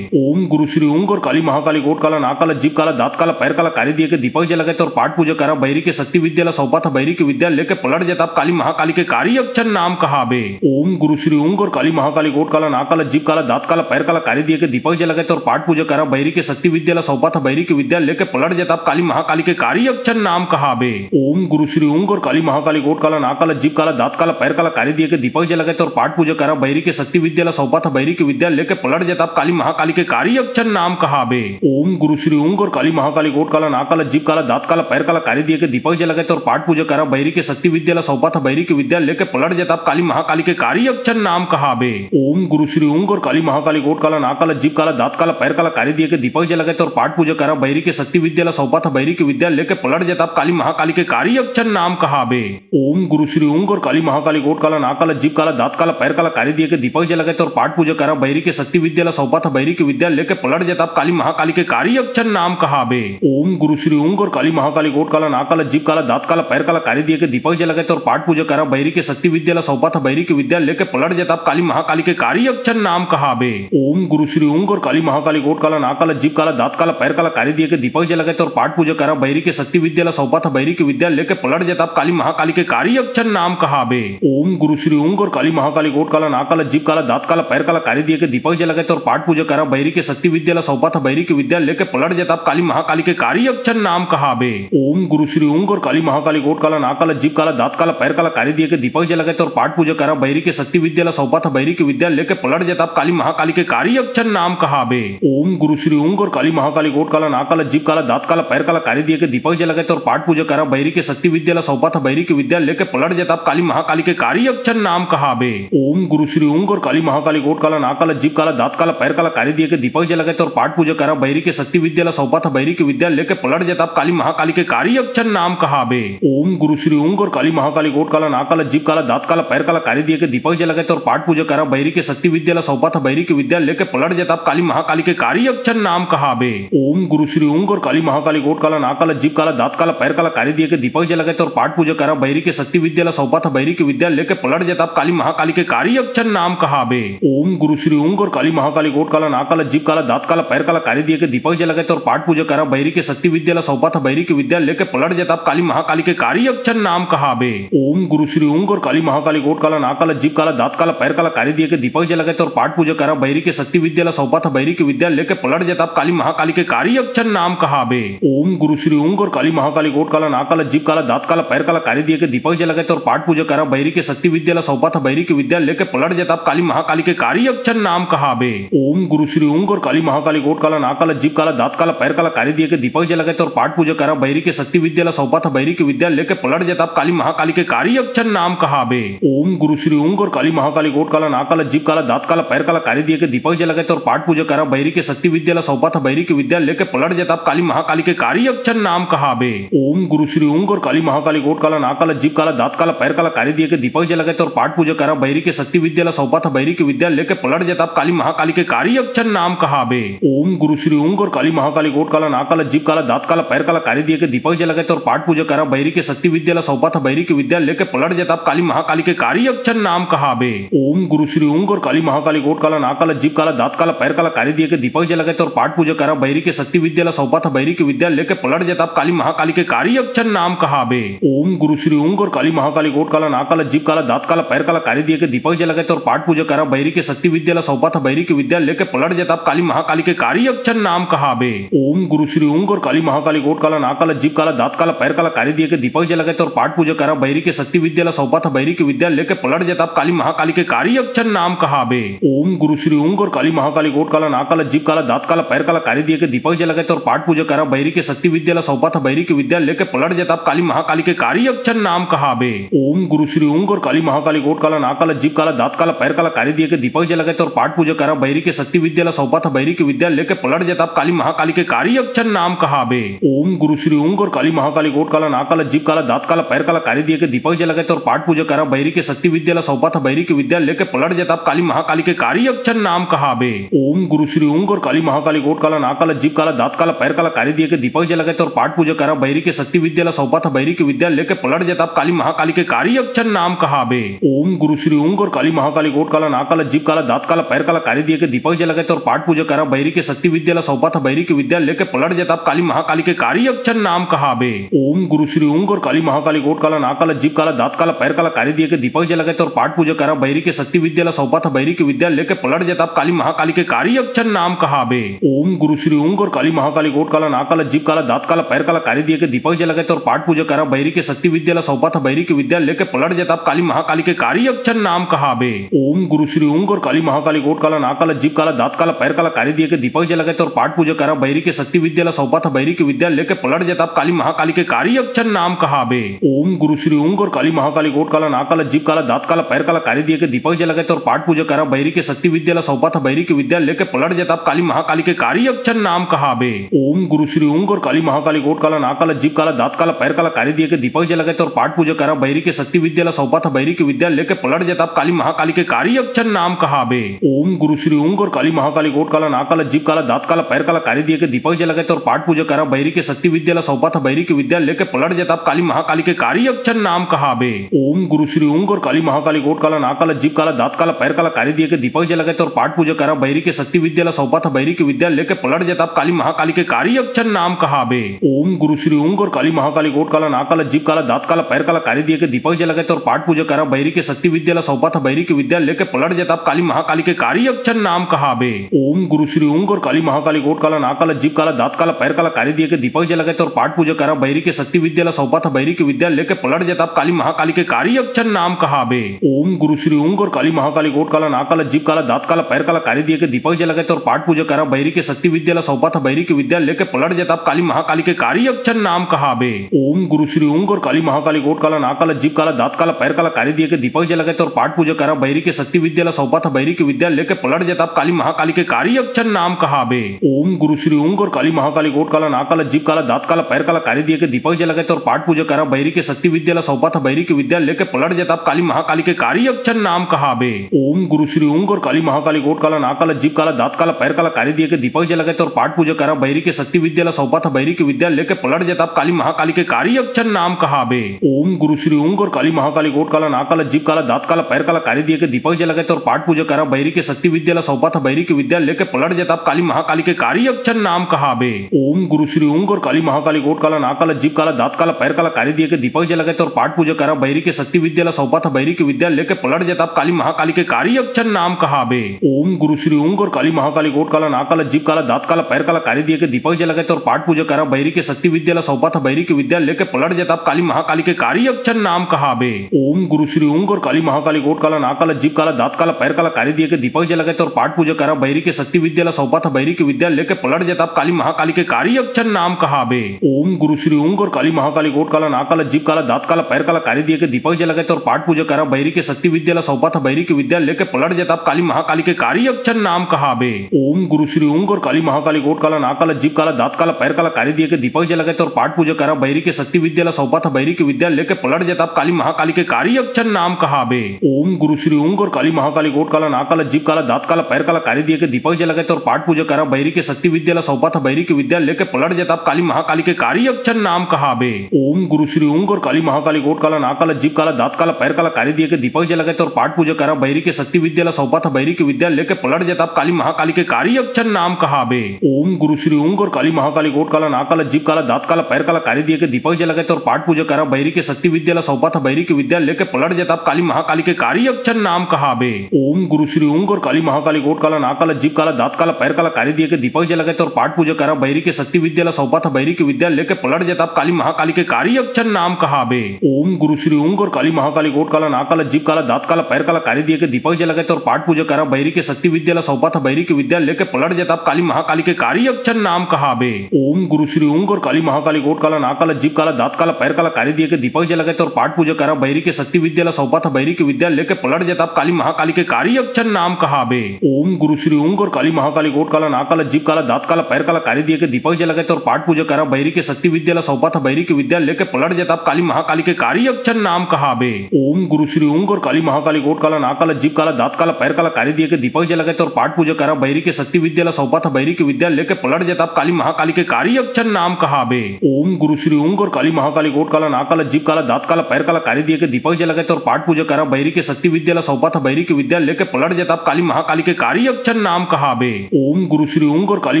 ओम गुरु श्री ओंग और काली महाकाली गोट काला नाक काला जीभ काला दांत काला पैर काला कारी दिए के दीपक जला और पाठ पूजा करा बैरी के शक्ति विद्याला सौपा था बैरी के विद्या लेके पलट जताब काली महाकाली के कार्य अक्षर नाम कहाबे। ओम गुरु श्री ओंग और काली महाकाली गोट काला नाक काला जीभ काला दांत काला पैर काला कारी दिए के दीपक जला और पाठ पूजा करा बैरी के शक्ति विद्याला सौपा था बैरी के विद्या लेके पलट जताब काली महाकाली के कार्य अक्षर नाम कहाबे। ओम गुरु श्री ओंग और काली महाकाली गोट काला नाक काला जीभ काला दांत काला पैर काला कारी दिए के दीपक जला और पाठ पूजा करा बैरी के शक्ति विद्याला सौपा था बैरी के विद्या लेके पलट जताब काली महाकाली के कार्य अक्षर नाम कहाबे। ओम गुरु श्री ओंग और काली महाकाली गोट काला नाक काला जीभ काला दांत काला पैर काला कारी दिए के दीपक जला और पाठ पूजा करा बैरी के शक्ति विद्याला सौपा था बैरी के विद्या लेके पलट जताब काली महाकाली के कार्य अक्षर नाम कहाबे। ओम गुरु श्री ओंग और काली महाकाली गोट काला नाक काला जीभ काला दांत काला पैर काला कारी दिए के दीपक जला और पाठ पूजा करा बैरी के शक्ति विद्याला सौपा था बैरी के विद्या लेके पलट जताब काली महाकाली के कार्य अक्षर नाम कहाबे। ओम गुरु श्री ओंग और काली महाकाली गोट काला नाक काला जीभ काला दांत काला पैर काला कारी दिए के दीपक जला और पाठ पूजा करा बैरी के शक्ति विद्याला सौपा था बैरी के विद्या लेके पलट जताब काली महाकाली के कार्य अक्षर नाम कहाबे। ओम गुरु श्री ओंग और काली महाकाली गोट काला नाक काला जीभ काला दांत काला पैर काला कारी दिए के दीपक जला और पाठ पूजा करा बैरी के शक्ति विद्याला सौपा था बैरी के विद्या लेके पलट जताब काली महाकाली के कार्य अक्षर नाम कहाबे। ओम गुरु श्री ओंग और काली महाकाली गोट काला नाक काला जीभ काला दांत काला पैर काला कारी दिए के दीपक जला और पाठ पूजा करा बैरी के शक्ति विद्याला सौपा था बैरी के विद्या लेके पलट जताब काली महाकाली के कार्य अक्षर नाम कहाबे। ओम गुरु श्री ओंग और काली महाकाली गोट काला नाक काला जीभ काला दांत काला पैर काला कारी दिए के दीपक जला और पाठ पूजा करा बैरी के शक्ति विद्याला सौपा था बैरी के विद्या लेके पलट जताब काली महाकाली के कार्य अक्षर नाम कहाबे। ओम गुरु श्री ओंग और काली महाकाली गोट काला नाक काला जीभ काला दांत काला पैर काला कारी दिए के दीपक जला और पाठ पूजा करा बैरी के शक्ति विद्याला सौपा था बैरी के विद्या लेके पलट जताब काली महाकाली के कार्य अक्षर नाम कहाबे। ओम गुरु श्री ओंग और काली महाकाली गोट काला नाक काला जीभ काला दांत काला पैर काला कारी दिए के दीपक जला और पाठ पूजा करा बैरी के शक्ति विद्याला सौपा था बैरी के विद्या लेके पलट जताब काली महाकाली के कार्य अक्षर नाम कहाबे। ओम गुरु श्री ओंग और काली महाकाली गोट काला नाक काला जीभ काला दांत काला पैर काला कारी दिए के दीपक जला और पाठ पूजा करा बैरी के शक्ति विद्याला सौपा था बैरी के विद्या लेके पलट जताब काली महाकाली के कार्य अक्षर नाम कहाबे। ओम गुरु श्री ओंग और काली महाकाली गोट काला नाक काला जीभ काला दांत काला पैर काला कारी दिए के दीपक जला और पाठ पूजा करा बैरी के शक्ति विद्याला सौपा था बैरी के विद्या लेके पलट जताब काली महाकाली के कार्य अक्षर नाम कहाबे। ओम गुरु श्री ओंग और काली महाकाली गोट काला नाक काला जीभ काला दांत काला पैर काला कारी दिए के दीपक जला और पाठ पूजा करा बैरी के शक्ति विद्याला सौपा था बैरी के विद्या लेके पलट जताब काली महाकाली के कार्य अक्षर नाम कहाबे। ओम गुरु श्री ओंग और काली महाकाली गोट काला नाक काला जीभ काला दांत काला पैर काला कारी दिए के दीपक जला और पाठ पूजा करा बैरी के शक्ति विद्याला सौपा था बैरी के विद्या लेके पलट जताब काली महाकाली के कार्य अक्षर नाम कहाबे। ओम गुरु श्री ओंग और काली महाकाली गोट काला नाक काला जीभ काला दांत काला पैर काला कारी दिए के दीपक जला और पाठ पूजा करा बैरी के शक्ति विद्याला सौपा था बैरी के विद्या लेके पलट जताब काली महाकाली के कार्य अक्षर नाम कहाबे। ओम गुरु श्री ओंग और काली महाकाली गोट काला नाक काला जीभ काला दांत काला पैर काला कारी दिए के दीपक जला और पाठ पूजा करा बैरी के शक्ति विद्याला सौपा था बैरी के विद्या लेके पलट जताब जताब काली महाकाली के कारी अक्षर नाम कहावे। ओम गुरु श्री ऊंग और काली महाकाली कोट काला नाक काला जीभ काला दांत काला पैर काला कारी दिए के दीपक जला और पाठ पूजा करा बैरी के शक्ति विद्यालय सौपा था बैरी के विद्या लेके पलट जताब काली महाकाली के कारी अक्षर नाम कहावे। ओम गुरु श्री ऊंग और काली महाकाली कोट काला नाक काला जीभ काला दांत काला पैर काला कारी दिए के दीपक जला और पाठ पूजा करा बैरी के शक्ति विद्यालय सौपा था बैरी के विद्या लेके पलट जताब काली महाकाली के कारी अक्षर नाम कहावे। ओम गुरु श्री ऊंग और काली महाकाली कोट काला नाक काला जीभ काला दांत काला पैर काला कारी दिए के दीपक जला और पाठ पूजा करा बैरी के शक्ति विद्यालय सौपा था बैरी के विद्या लेके पलट जताब काली महाकाली के कारी अक्षर नाम कहावे। ओम गुरु श्री ऊंग और काली महाकाली कोट काला नाक काला जीभ काला दांत काला पैर काला कारी दिए के दीपक जला और पाठ पूजा करा बैरी के शक्ति विद्यालय सौपा था बैरी के विद्या लेके पलट जताब काली महाकाली के कारी अक्षर नाम कहावे। ओम गुरु श्री ऊंग और काली महाकाली कोट काला नाक काला जीभ काला दांत काला पैर काला कारी दिए के दीपक जला और पाठ पूजा करा बैरी के शक्ति विद्यालय सौपा था बैरी के विद्या लेके पलट जताब काली महाकाली के कारी अक्षर नाम कहावे। ओम गुरु श्री ऊंग और काली महाकाली कोट काला नाक काला जीभ काला दांत काला पैर काला कारी दिए के दीपक जला और पाठ पूजा करा बैरी के शक्ति विद्यालय सौपा था बैरी के विद्या लेके पलट जताब काली महाकाली के कारी अक्षर नाम कहावे। ओम गुरु श्री ऊंग और काली महाकाली कोट काला नाक काला जीभ काला दांत काला पैर काला कारी दिए के दीपक जला और पाठ पूजा करा बैरी के शक्ति विद्यालय सौपा था बैरी के विद्या लेके पलट जताब काली महाकाली के कारी अक्षर नाम कहावे। ओम गुरु श्री ऊंग और काली महाकाली कोट काला नाक काला जीभ काला दांत काला पैर काला कारी दिए के दीपक जला और पाठ पूजा करा बैरी के शक्ति विद्यालय सौपा था बैरी के विद्या लेके पलट जताब काली महाकाली के कारी अक्षर नाम कहावे। ओम गुरु श्री ऊंग और काली महाकाली कोट काला नाक काला जीभ काला दांत काला पैर काला कारी दिए के दीपक जला और पाठ पूजा करा बैरी के शक्ति विद्यालय सौपा था बैरी के विद्या लेके पलट जताब काली महाकाली के कारी अक्षर नाम कहावे। ओम गुरु श्री ऊंग और काली महाकाली कोट काला नाक काला जीभ काला दांत काला पैर काला कारी दिए के दीपक जला और पाठ पूजा करा बैरी के शक्ति विद्यालय सौपा था बैरी के विद्या लेके पलट जताब काली महाकाली के कारी अक्षर नाम कहावे। ओम गुरु श्री ऊंग और काली महाकाली कोट काला नाक काला जीभ काला दांत काला पैर काला कारी दिए के दीपक जला और पाठ पूजा करा बैरी के शक्ति विद्यालय सौपा था बैरी के विद्या लेके पलट जताब काली महाकाली के कारी अक्षर नाम कहावे। ओम गुरु श्री ऊंग और काली महाकाली कोट काला नाक काला जीभ काला दांत काला पैर काला कारी दिए के दीपक जला और पाठ पूजा करा बैरी के शक्ति विद्यालय सौपा था बैरी के विद्या लेके पलट जताब काली महाकाली के कारी अक्षर नाम कहावे। ओम गुरु श्री ऊंग और काली महाकाली कोट काला नाक काला जीभ काला दांत काला पैर काला कारी दिए के दीपक जला और पाठ पूजा करा बैरी के शक्ति विद्यालय सौपा था बैरी के विद्या लेके पलट जताब काली महाकाली के कारी अक्षर नाम कहावे। ओम गुरु श्री ऊंग और काली महाकाली कोट काला नाक काला जीभ काला दांत काला पैर काला कारी दिए के दीपक जला और पाठ पूजा करा बैरी के शक्ति विद्यालय सौपा था बैरी के विद्या लेके पलट जताब काली महाकाली के कारी अक्षर नाम कहावे। ओम गुरु श्री ऊंग और काली महाकाली कोट काला नाक काला जीभ काला दांत काला पैर काला कारी दिए के दीपक जला और पाठ पूजा करा बैरी के शक्ति विद्यालय सौपा था बैरी के विद्या लेके पलट जताब काली महाकाली के कारी अक्षर नाम कहावे। ओम गुरु श्री ऊंग और काली महाकाली कोट काला नाक काला जीभ काला दांत काला पैर काला कारी दिए के दीपक जला और पाठ पूजा करा बैरी के शक्ति विद्यालय सौपा था बैरी के विद्या लेके पलट जताब काली महाकाली के कारी अक्षर नाम कहावे। ओम गुरु श्री ऊंग और काली महाकाली कोट काला नाक काला जीभ काला दांत काला पैर काला कारी दिए के दीपक जला और पाठ पूजा करा बैरी के शक्ति विद्यालय सौपा था बैरी के विद्या लेके पलट जताब काली महाकाली के कारी अक्षर नाम कहावे। ओम गुरु श्री ऊंग और काली महाकाली कोट काला नाक काला जीभ काला दांत काला पैर काला कारी दिए के दीपक जला और पाठ पूजा करा बैरी के शक्ति विद्यालय सौपा था बैरी के विद्या लेके पलट जताब काली महाकाली के कारी अक्षर नाम कहावे। ओम गुरु श्री ऊंग और काली महाकाली कोट काला नाक काला जीभ काला दांत काला पैर काला कारी दिए के दीपक जला और पाठ पूजा करा बैरी के शक्ति विद्यालय सौपा था बैरी के विद्या लेके पलट जताब काली महाकाली के कारी अक्षर नाम कहावे। ओम गुरु श्री ऊंग और काली महाकाली कोट काला नाक काला जीभ काला दांत काला पैर काला कारी दिए के दीपक जला और पाठ पूजा करा बैरी के शक्ति विद्यालय सौपा था बैरी के विद्या लेके पलट जताब काली महाकाली के कारी अक्षर नाम कहावे। ओम गुरु श्री ऊंग और काली महाकाली कोट काला नाक काला जीभ काला दांत काला पैर काला कारी दिए के दीपक जला और पाठ पूजा करा बैरी के शक्ति विद्यालय सौपा था बैरी के विद्या लेके पलट जताब काली महाकाली के कारी अक्षर नाम कहावे। ओम गुरु श्री ऊंग और काली महाकाली कोट काला नाक काला जीभ काला दांत काला पैर काला कारी दिए के दीपक जला और पाठ पूजा करा बैरी के शक्ति विद्यालय सौपा था बैरी के विद्या लेके पलट जताब काली महाकाली के कारी अक्षर नाम कहावे। ओम गुरु श्री ऊंग और काली महाकाली कोट काला नाक काला जीभ काला दांत काला पैर काला कारी दिए के दीपक जला और पाठ पूजा करा बैरी के शक्ति विद्यालय सौपा था बैरी के विद्या लेके पलट जताब काली महाकाली के कारी अक्षर नाम कहावे। ओम गुरु श्री ऊंग और काली महाकाली कोट काला नाक काला जीभ काला दांत काला पैर काला कारी दिए के दीपक जला और पाठ पूजा करा बैरी के शक्ति विद्यालय सौपा था बैरी के विद्या लेके पलट जताब काली महाकाली के कारी अक्षर नाम कहावे। ओम गुरु श्री ऊंग और काली महाकाली कोट काला नाक काला जीभ काला दांत काला पैर काला कारी दिए के दीपक जला और पाठ पूजा करा बैरी के शक्ति विद्यालय सौपा था बैरी के विद्या लेके पलट जताब काली महाकाली के कारी अक्षर नाम कहावे। ओम गुरु श्री ऊंग और काली महाकाली कोट काला नाक काला जीभ काला दांत काला पैर काला कारी दिए के दीपक जला और पाठ पूजा करा बैरी के शक्ति विद्यालय सौपा था बैरी के विद्या लेके पलट जताब काली महाकाली के कारी अक्षर नाम कहावे। ओम गुरु श्री ऊंग और काली महाकाली कोट काला नाक काला जीभ काला दांत काला पैर काला कारी दिए के दीपक जला और पाठ पूजा करा बैरी के शक्ति विद्यालय सौपा था बैरी के विद्या लेके पलट जताब काली महाकाली के कारी अक्षर नाम कहावे। ओम गुरु श्री ऊंग और काली महाकाली कोट काला नाक काला जीभ काला दांत काला पैर काला कारी दिए के दीपक जला और पाठ पूजा करा बैरी के शक्ति विद्यालय सौपा था बैरी के विद्या लेके पलट जताब काली महाकाली के कारी अक्षर नाम कहावे। ओम गुरु श्री ऊंग और काली महाकाली कोट काला नाक काला जीभ काला दांत काला पैर काला कारी दिए के दीपक जलाते और पाठ पूजा करा बैरी के शक्ति विद्यालय सौपा था बैरी की विद्या लेके पलट जाता काली महाकाली के कार्य अक्षर नाम कहाबे। ओम गुरु श्री ओंग और काली महाकाली गोट काला नाक काला जीभ काला दांत काला पैर काला कारी दिए के दीपक जलाते और पाठ पूजा करा बैरी के शक्ति विद्यालय सौपा था बैरी की विद्या लेके पलट जाता काली महाकाली के कार्य अक्षर नाम कहाबे। ओम गुरु श्री ओंग और काली महाकाली गोट काला नाक काला जीभ काला दांत काला पैर काला कारी दिए के दीपक जलाते और पाठ पूजा करा बैरी के शक्ति विद्यालय सौपा था बैरी की विद्या लेके पलट जाता काली महाकाली के कार्य अक्षर नाम कहाबे। ओम गुरु श्री ओंग और काली महाकाली गोट काला नाक काला जीभ काला दांत काला पैर काला कारी दिए के दीपक जलाते और पाठ पूजा करा बैरी के शक्ति विद्यालय सौपा था बैरी की विद्या लेके पलट जाता काली महाकाली के कार्य अक्षर नाम कहाबे। ओम गुरु श्री ओंग और काली महाकाली गोट काला नाक काला जीभ काला दांत काला पैर काला कारी दिए के दीपक जलाते और पाठ पूजा करा बैरी के शक्ति विद्यालय सौपा था बैरी की विद्या लेके पलट जाता काली महाकाली के कार्य अक्षर नाम कहाबे। ओम गुरु श्री ओंग और काली महाकाली गोट काला नाक काला जीभ काला दांत काला पैर काला कारी दिए के दीपक जलाते और पाठ पूजा करा बैरी के शक्ति विद्यालय सौपा था बैरी की विद्या लेके पलट जाता काली महाकाली के कार्य अक्षर नाम कहाबे। ओम गुरु श्री ओंग और काली महाकाली गोट काला नाक काला जीभ काला दांत काला पैर काला कारी दिए के दीपक जलाते और पाठ पूजा करा बैरी के शक्ति विद्यालय सौपा था बैरी की विद्या लेके पलट जाता काली महाकाली के कार्य अक्षर नाम कहाबे। ओम गुरु श्री ओंग और काली महाकाली गोट काला नाक काला जीभ काला दांत काला पैर काला कारी दिए के दीपक जलाते और पाठ पूजा करा बैरी के शक्ति विद्यालय सौपा था बैरी की विद्या लेके पलट जाता काली महाकाली के कार्य अक्षर नाम कहाबे। ओम गुरु श्री ओंग और काली महाकाली गोट काला नाक काला जीभ काला दांत काला पैर काला कारी दिए के दीपक जलाते और पाठ पूजा करा बैरी के शक्ति विद्यालय सौपा था बैरी की विद्या लेके पलट जाता काली महाकाली के कार्य अक्षर नाम कहाबे। ओम गुरु श्री ओंग और काली महाकाली गोट काला नाक काला जीभ काला दांत काला पैर काला कारी दिए के दीपक जलाते और पाठ पूजा करा बैरी के शक्ति विद्यालय सौपा था बैरी की विद्या लेके पलट जाता काली महाकाली के कार्य अक्षर नाम कहाबे। ओम गुरु श्री ओंग और काली महाकाली गोट काला नाक काला जीभ काला दांत काला पैर काला कारी दिए के दीपक जलाते और पाठ पूजा करा बैरी के शक्ति विद्यालय सौपा था बैरी की विद्या लेके पलट जाता काली महाकाली के कार्य अक्षर नाम कहाबे। ओम गुरु श्री ओंग और काली महाकाली गोट काला नाक काला जीभ काला दांत काला पैर काला कारी दिए के दीपक जलाते और पाठ पूजा करा बैरी के शक्ति विद्यालय सौपा था बैरी की विद्या लेके पलट जाता काली महाकाली के कार्य अक्षर नाम कहाबे। ओम गुरु श्री ओंग और काली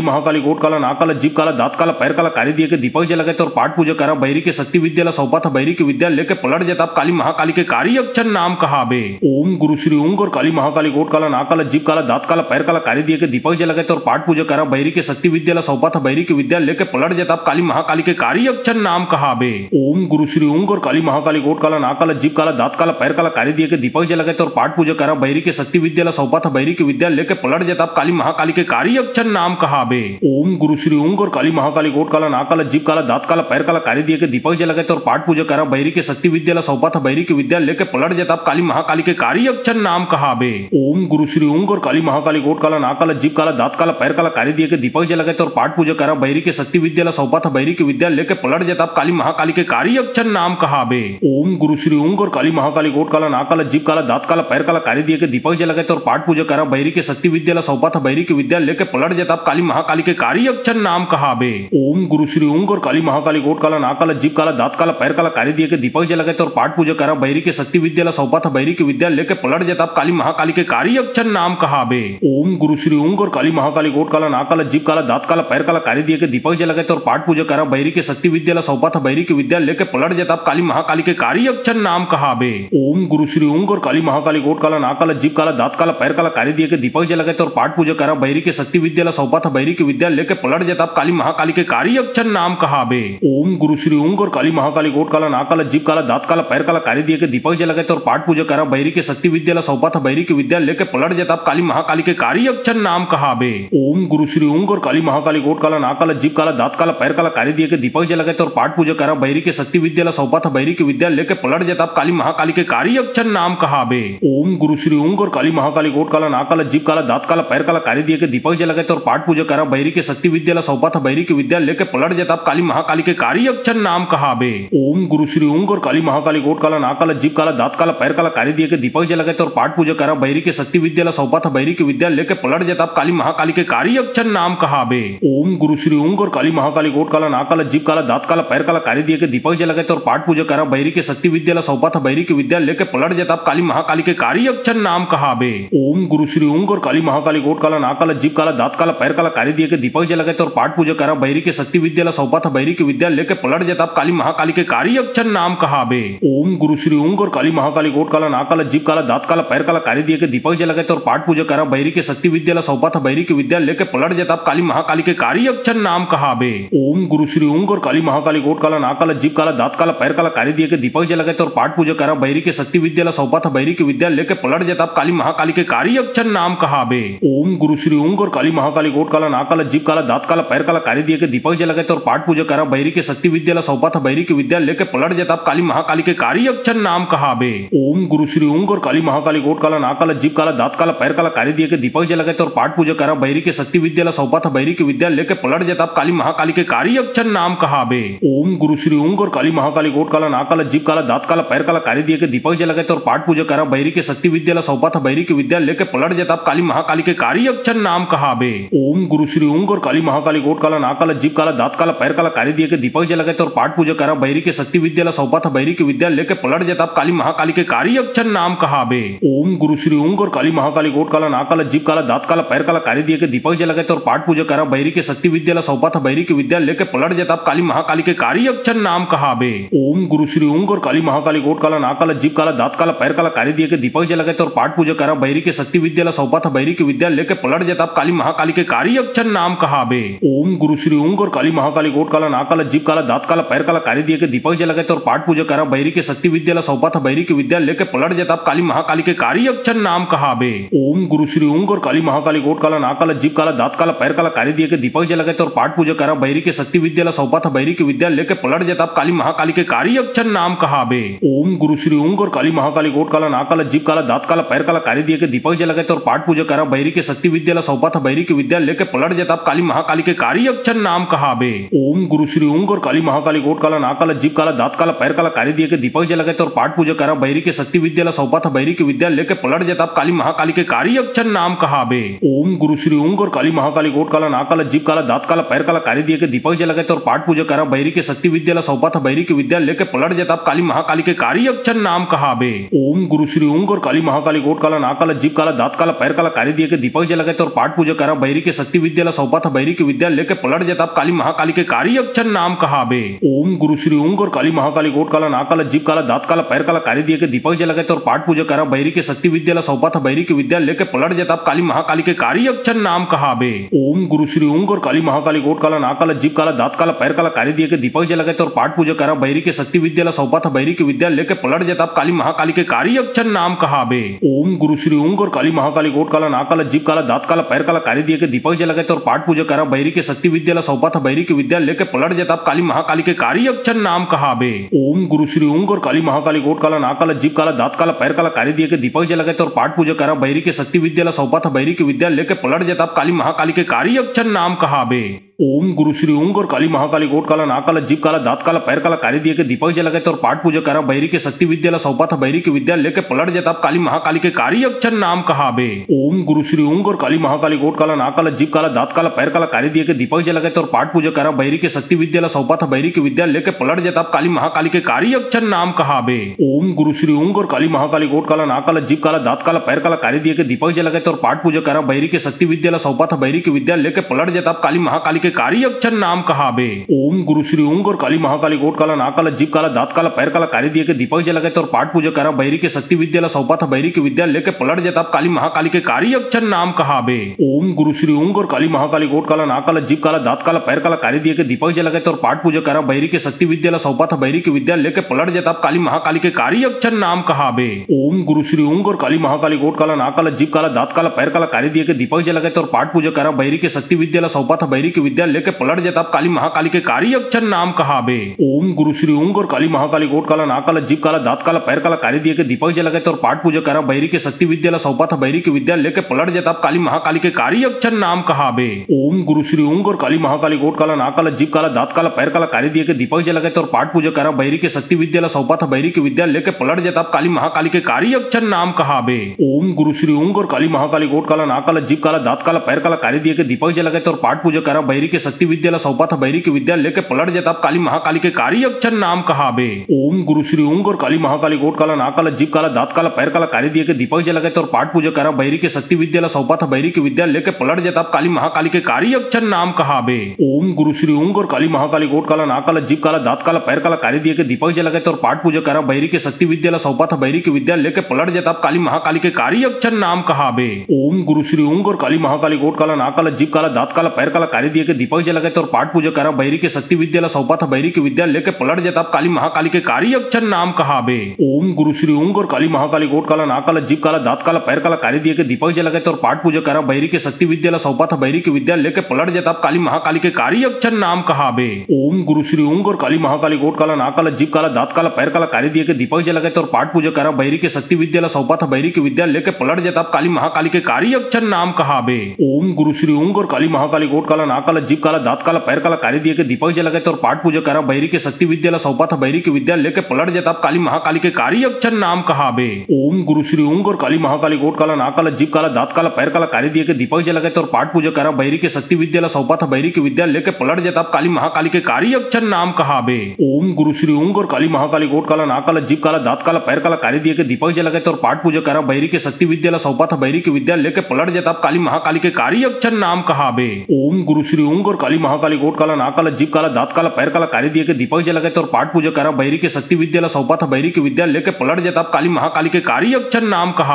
महाकाली गोट काला नाक काला जीभ काला दांत काला पैर काला कारी दिए के दीपक जलाते और पाठ पूजा करा बैरी के शक्ति विद्यालय सौपा था बैरी की विद्या लेके पलट जाता काली महाकाली के कार्य अक्षर नाम कहाबे। ओम गुरु श्री ओंग और काली महाकाली गोट काला नाक काला जीभ काला दांत काला पैर काला कारी दिए के दीपक जलाते और पाठ पूजा करा बैरी के शक्ति विद्यालय सौपा था बैरी की विद्या लेके पलट जाता काली महाकाली के कार्य अक्षर नाम कहाबे। ओम गुरु श्री ओंग और काली महाकाली गोट काला नाक काला जीभ काला दांत काला पैर काला कारी दिए के दीपक जलाते और पाठ पूजा करा बैरी के शक्ति विद्यालय सौपा था बैरी की विद्या लेके पलट जाता काली महाकाली के कार्य अक्षर नाम कहाबे। ओम गुरु श्री ओंग और काली महाकाली गोट काला नाक काला जीभ काला दांत काला पैर काला कारी दिए के दीपक जलाते और पाठ पूजा करा बैरी के शक्ति विद्यालय सौपा था बैरी की विद्या लेके पलट जाता काली महाकाली के कार्य अक्षर नाम कहाबे। ओम गुरु श्री ओंग और काली महाकाली गोट काला नाक काला जीभ काला दांत काला पैर काला कारी दिए के दीपक जलाते और पाठ पूजा करा बैरी के शक्ति विद्यालय सौपा था बैरी की विद्या लेके पलट जाता काली महाकाली के कार्य अक्षर नाम कहाबे। ओम गुरु श्री ओंग और काली महाकाली गोट काला नाक काला जीभ काला दांत काला पैर काला कारी दिए के दीपक जलाते और पाठ पूजा करा बैरी के शक्ति विद्यालय सौपा था बैरी की विद्या लेके पलट जाता काली महाकाली के कार्य अक्षर नाम कहाबे। ओम गुरु श्री ओंग और काली महाकाली गोट काला नाक काला जीभ काला दांत काला पैर काला कारी दिए के दीपक जलाते और पाठ पूजा करा बैरी के शक्ति विद्यालय सौपा था बैरी की विद्या लेके पलट जाता काली महाकाली के कार्य अक्षर नाम कहाबे। ओम गुरु श्री ओंग और काली महाकाली गोट काला नाक काला जीभ काला दांत काला पैर काला कारी दिए के दीपक जलाते और पाठ पूजा करा बैरी के शक्ति विद्यालय सौपा था बैरी की विद्या लेके पलट जाता काली महाकाली के कार्य अक्षर नाम कहाबे। ओम गुरु श्री ओंग और काली महाकाली गोट काला नाक काला जीभ काला दांत काला पैर काला कारी दिए के दीपक जलाते और पाठ पूजा करा बैरी के शक्ति विद्यालय सौपा था बैरी की विद्या लेके पलट जाता काली महाकाली के कार्य अक्षर नाम कहाबे। ओम गुरु श्री ओंग और काली महाकाली गोट काला नाक काला जीभ काला दांत काला पैर काला कारी दिए के दीपक जलाते और पाठ पूजा करा बैरी के शक्ति विद्यालय सौपा था बैरी की विद्या लेके पलट जाता काली महाकाली के कार्य अक्षर नाम कहाबे। ओम गुरु श्री ओंग और काली महाकाली गोट काला नाक काला जीभ काला दांत काला पैर काला कारी दिए के दीपक जलाते और पाठ पूजा करा बैरी के शक्ति विद्यालय सौपा था बैरी की विद्या लेके पलट जाता काली महाकाली के कार्य अक्षर नाम कहाबे। ओम गुरु श्री ओंग और काली महाकाली गोट काला नाक काला जीभ काला दांत काला पैर काला कारी दिए के दीपक जलाते और पाठ पूजा करा बैरी के शक्ति विद्यालय सौपा था बैरी की विद्या लेके पलट जाता काली महाकाली के कार्य अक्षर नाम कहाबे। ओम गुरु श्री ओंग और काली महाकाली गोट काला नाक काला जीभ काला दांत काला पैर काला कारी दिए के दीपक जलाते और पाठ पूजा करा बैरी के शक्ति विद्यालय सौपा था बैरी की विद्या लेके पलट जाता काली महाकाली के कार्य अक्षर नाम कहाबे। ओम गुरु श्री ओंग और काली महाकाली गोट काला नाक काला जीभ काला दांत काला पैर काला कारी दिए के दीपक जलाते और पाठ पूजा करा बैरी के शक्ति विद्यालय सौपा था बैरी की विद्या लेके पलट जाता काली महाकाली के कार्य अक्षर नाम कहाबे। ओम गुरु श्री ओंग और काली महाकाली गोट काला नाक काला जीभ काला दांत काला पैर काला कारी दिए के दीपक जलाते और पाठ पूजा करा बैरी के शक्ति विद्यालय सौपा था बैरी की विद्या लेके पलट जाता काली महाकाली के कार्य अक्षर नाम कहाबे। ओम गुरु श्री ओंग और काली महाकाली गोट काला नाक काला जीभ काला दांत काला पैर काला कारी दिए के दीपक जलाते और पाठ पूजा करा बैरी के शक्ति विद्यालय सौपा था बैरी की विद्या लेके पलट जाता काली महाकाली के कार्य अक्षर नाम कहाबे। ओम गुरु श्री ओंग और काली महाकाली गोट काला नाक काला जीभ काला दांत काला पैर काला कारी दिए के दीपक जलाते और पाठ पूजा करा बैरी के शक्ति विद्यालय सौपा था बैरी की विद्या लेके पलट जाता काली महाकाली के कारी अक्षर नाम कहावे। ओम गुरु श्री ऊंग और काली महाकाली गोट काला नाक काला जीभ काला दांत काला पैर काला कारी दिए के दीपक जला और पाठ पूजा करा बैरी के शक्ति विद्या सौपा था बैरी की विद्या लेके पलट जाता काली महाकाली के कारी अक्षर नाम कहावे। ओम गुरु श्री ऊंग और काली महाकाली गोट काला नाक काला जीभ काला दांत काला पैर काला कारी दिए के दीपक जला और पाठ पूजा करा बैरी के शक्ति विद्या सौपा था बैरी की विद्या लेके पलट जाता काली महाकाली के कारी अक्षर नाम कहावे। ओम गुरु श्री ऊंग और काली महाकाली गोट काला नाक काला जीभ काला दांत काला पैर काला कारी दिए के दीपक जला और पाठ पूजा करा बैरी के शक्ति विद्या सौपा था बैरी की विद्या लेके पलट जाता काली महाकाली के कारी अक्षर नाम कहावे। ओम गुरु श्री ऊंग और काली महाकाली गोट काला नाक काला जीभ काला दांत काला पैर काला कारी दिए के दीपक जला और पाठ पूजा करा बैरी के शक्ति विद्या सौपा था बैरी की विद्या लेके पलट जाता काली महाकाली के कारी अक्षर नाम कहावे। ओम गुरु श्री ऊंग और काली महाकाली गोट काला नाक काला जीभ काला दांत काला पैर काला कारी दिए के दीपक जला और पाठ पूजा करा बैरी के शक्ति विद्या सौपा था बैरी की विद्या लेके पलट जाता काली महाकाली के कारी अक्षर नाम कहावे। ओम गुरु श्री ऊंग और काली महाकाली गोट काला नाक काला जीभ काला दांत काला पैर काला कारी दिए के दीपक जला और पाठ पूजा करा बैरी के शक्ति विद्या सौपा था बैरी की विद्या लेके पलट जाता काली महाकाली के कारी अक्षर नाम कहावे। ओम गुरु श्री ऊंग और काली महाकाली गोट काला नाक काला जीभ काला दांत काला पैर काला कारी दिए के दीपक जला और पाठ पूजा करा बैरी के शक्ति विद्या सौपा था बैरी की विद्या लेके पलट जाता काली महाकाली के कारी अक्षर नाम कहावे। ओम गुरु श्री ऊंग और काली महाकाली गोट काला नाक काला जीभ काला दांत काला पैर काला कारी दिए के दीपक जला और पाठ पूजा करा बैरी के शक्ति विद्या सौपा था बैरी की विद्या लेके पलट जाता काली महाकाली के कारी अक्षर नाम कहावे। ओम गुरु श्री ऊंग और काली महाकाली गोट काला नाक काला जीभ काला दांत काला पैर काला कारी दिए के दीपक जला और पाठ पूजा करा बैरी के शक्ति विद्या सौपा था बैरी की विद्या लेके पलट जाता काली महाकाली के कारी अक्षर नाम कहावे। ओम गुरु श्री ऊंग और काली महाकाली गोट काला नाक काला जीभ काला दांत काला पैर काला कारी दिए के दीपक जला और पाठ पूजा करा बैरी के शक्ति विद्या सौपा था बैरी की विद्या लेके पलट जाता काली महाकाली के कारी अक्षर नाम कहावे। ओम गुरु श्री ऊंग और काली महाकाली गोट काला नाक काला जीभ काला दांत काला पैर काला कारी दिए के दीपक जला और पाठ पूजा करा बैरी के शक्ति विद्या सौपा था बैरी की विद्या लेके पलट जाता काली महाकाली के कारी अक्षर नाम कहावे। ओम गुरु श्री ऊंग और काली महाकाली गोट काला नाक काला जीभ काला दांत काला पैर काला कारी दिए के दीपक जला और पाठ पूजा करा बैरी के शक्ति विद्या सौपा था बैरी की विद्या लेके पलट जाता काली महाकाली के कारी अक्षर नाम कहावे। ओम गुरु श्री ऊंग और काली महाकाली गोट काला नाक काला जीभ काला दांत काला पैर काला कारी दिए के दीपक जला और पाठ पूजा करा बैरी के शक्ति विद्या सौपा था बैरी की विद्या लेके पलट जाता काली महाकाली के कारी अक्षर नाम कहावे। ओम गुरु श्री ऊंग और काली महाकाली गोट काला नाक काला जीभ काला दांत काला पैर काला कारी दिए के दीपक जला और पाठ पूजा करा बैरी के शक्ति विद्या सौपा था बैरी की विद्या लेके पलट जाता काली महाकाली के कारी अक्षर नाम कहावे। ओम गुरु श्री ऊंग और काली महाकाली गोट काला नाक काला जीभ काला दांत काला पैर काला कारी दिए के दीपक जला और पाठ पूजा करा बैरी के शक्ति विद्या सौपा था बैरी की विद्या लेके पलट जाता काली महाकाली के कारी अक्षर नाम कहावे। ओम गुरु श्री ऊंग और काली महाकाली गोट काला नाक काला जीभ काला दांत काला पैर काला कारी दिए के दीपक जला और पाठ पूजा करा बैरी के शक्ति विद्या सौपा था बैरी की विद्या लेके पलट जाता काली महाकाली के कारी अक्षर नाम कहावे। ओम गुरु श्री ऊंग और काली महाकाली गोट काला नाक काला जीभ काला दांत काला पैर काला कारी दिए के दीपक जला और पाठ पूजा करा बैरी के शक्ति विद्या सौपा था बैरी की विद्या लेके पलट जाता काली महाकाली के कारी अक्षर नाम कहावे। ओम गुरु श्री ऊंग और काली महाकाली गोट काला नाक काला जीभ काला दांत काला पैर काला कारी दिए के दीपक जला और पाठ पूजा करा बैरी के शक्ति विद्या सौपा था बैरी की विद्या लेके पलट जाता काली महाकाली के कारी अक्षर नाम कहावे। ओम गुरु श्री ऊंग और काली महाकाली गोट काला नाक काला जीभ काला दांत काला पैर काला कारी दिए के दीपक जला और पाठ पूजा करा बैरी के शक्ति विद्या सौपा था बैरी की विद्या लेके पलट जाता काली महाकाली के कारी अक्षर नाम कहावे। ओम गुरु श्री ऊंग और काली महाकाली गोट काला नाक काला जीभ काला दांत काला पैर काला कारी दिए के दीपक जला और पाठ पूजा करा बैरी के शक्ति विद्या सौपा था बैरी की विद्या लेके पलट जाता काली महाकाली के कारी अक्षर नाम कहावे। ओम गुरु श्री ऊंग और काली महाकाली गोट काला नाक काला जीभ काला दांत काला पैर काला कारी दिए के दीपक जला और पाठ पूजा करा बैरी के शक्ति विद्या सौपा था बैरी की विद्या लेके पलट जाता काली महाकाली के कारी अक्षर नाम कहावे। ओम गुरु श्री ऊंग और काली महाकाली गोट काला नाक काला जीभ काला दांत काला पैर काला कारी दिए के दीपक जला और पाठ पूजा करा बैरी के शक्ति विद्या सौपा था बैरी की विद्या लेके पलट जाता काली महाकाली के कारी अक्षर नाम कहावे। ओम गुरु श्री ऊंग और काली महाकाली गोट काला नाक काला जीभ काला दांत काला पैर काला कारी दिए के दीपक जला और पाठ पूजा करा बैरी के शक्ति विद्या सौपा था बैरी की विद्या लेके पलट जाता काली महाकाली के कारी अक्षर नाम कहावे। ओम गुरु श्री ऊंग और काली महाकाली गोट काला नाक काला जीभ काला दांत काला पैर काला कारी दिए के दीपक जला और पाठ पूजा करा बैरी के शक्ति विद्या सौपा था बैरी की विद्या लेके पलट जाता काली महाकाली के कारी अक्षर नाम कहावे। ओम गुरु श्री ऊंग और काली महाकाली गोट काला नाक काला जीभ काला दांत काला पैर काला कारी दिए के दीपक जला और पाठ पूजा करा बैरी के शक्ति विद्या सौपा था बैरी की विद्या लेके पलट जाता काली महाकाली के कारी अक्षर नाम कहावे। ओम गुरु श्री ऊंग और काली महाकाली गोट काला नाक काला जीभ काला दांत काला पैर काला कारी दिए के दीपक जला और पाठ पूजा करा बैरी के शक्ति विद्या सौपा था बैरी की विद्या लेके पलट जाता काली महाकाली के कारी अक्षर नाम कहावे। ओम गुरु श्री ऊंग और काली महाकाली गोट काला नाक काला जीभ काला दांत काला पैर काला कारी दिए के दीपक जला और पाठ पूजा करा बैरी के शक्ति विद्या सौपा था बैरी की विद्या लेके पलट जाता काली महाकाली के कारी अक्षर नाम कहावे। ओम गुरु श्री ऊंग और काली महाकाली गोट काला नाक काला जीभ काला दांत काला पैर काला कारी दिए के के दीपक जलगत और पाठ पूजा करा बैरी के शक्ति विद्या सौपाथ बैरी के विद्या लेके पलट जताब काली महाकाली के कारी अक्षर नाम कहाबे। ओम गुरु श्री ओंग और काली महाकाली गोट काला नाक काला जीभ काला दांत काला पैर काला कारी दिए के दीपक जलगत और पाठ पूजा करा बैरी के शक्ति विद्या सौपाथ बैरी के विद्या लेके पलट जताब काली महाकाली के कारी अक्षर नाम कहाबे। ओम गुरु श्री ओंग और काली महाकाली गोट काला नाक काला जीभ काला दांत काला पैर काला कारी दिए के दीपक जलगत और पाठ पूजा करा बैरी के शक्ति विद्या सौपाथ बैरी के विद्या लेके पलट जताब काली महाकाली के कारी अक्षर नाम कहाबे। ओम गुरु श्री ओंग और काली महाकाली गोट काला नाक काला जीभ काला दांत काला पैर काला कारी दिए के दीपक जलगत और पाठ पूजा करा बैरी के शक्ति विद्या सौपाथ बैरी के विद्या लेके पलट जताब काली महाकाली के कारी अक्षर नाम कहाबे। ओम गुरु श्री ओंग और काली महाकाली गोट काला नाक काला जीभ काला दांत काला पैर काला कारी दिए के दीपक जलगत और पाठ पूजा करा बैरी के शक्ति विद्या सौपाथ बैरी के विद्या लेके पलट जताब काली महाकाली के कारी अक्षर नाम कहाबे। ओम गुरु श्री ओंग और काली महाकाली गोट काला नाक काला जीभ काला दांत काला पैर काला कारी दिए के दीपक जलगत और पाठ पूजा करा बैरी के शक्ति विद्या सौपाथ बैरी के विद्या लेके पलट जताब काली महाकाली के कारी अक्षर नाम कहाबे। ओम गुरु श्री ओंग और काली महाकाली गोट काला नाक काला जीभ काला दांत काला पैर काला कारी दिए के दीपक जलगत और पाठ पूजा करा बैरी के शक्ति विद्या सौपाथ बैरी के विद्या लेके पलट जताब काली महाकाली के कारी अक्षर नाम कहाबे।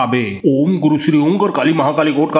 ओम गुरु श्री ओंग और काली महाकाली गोट काला नाक काला जीभ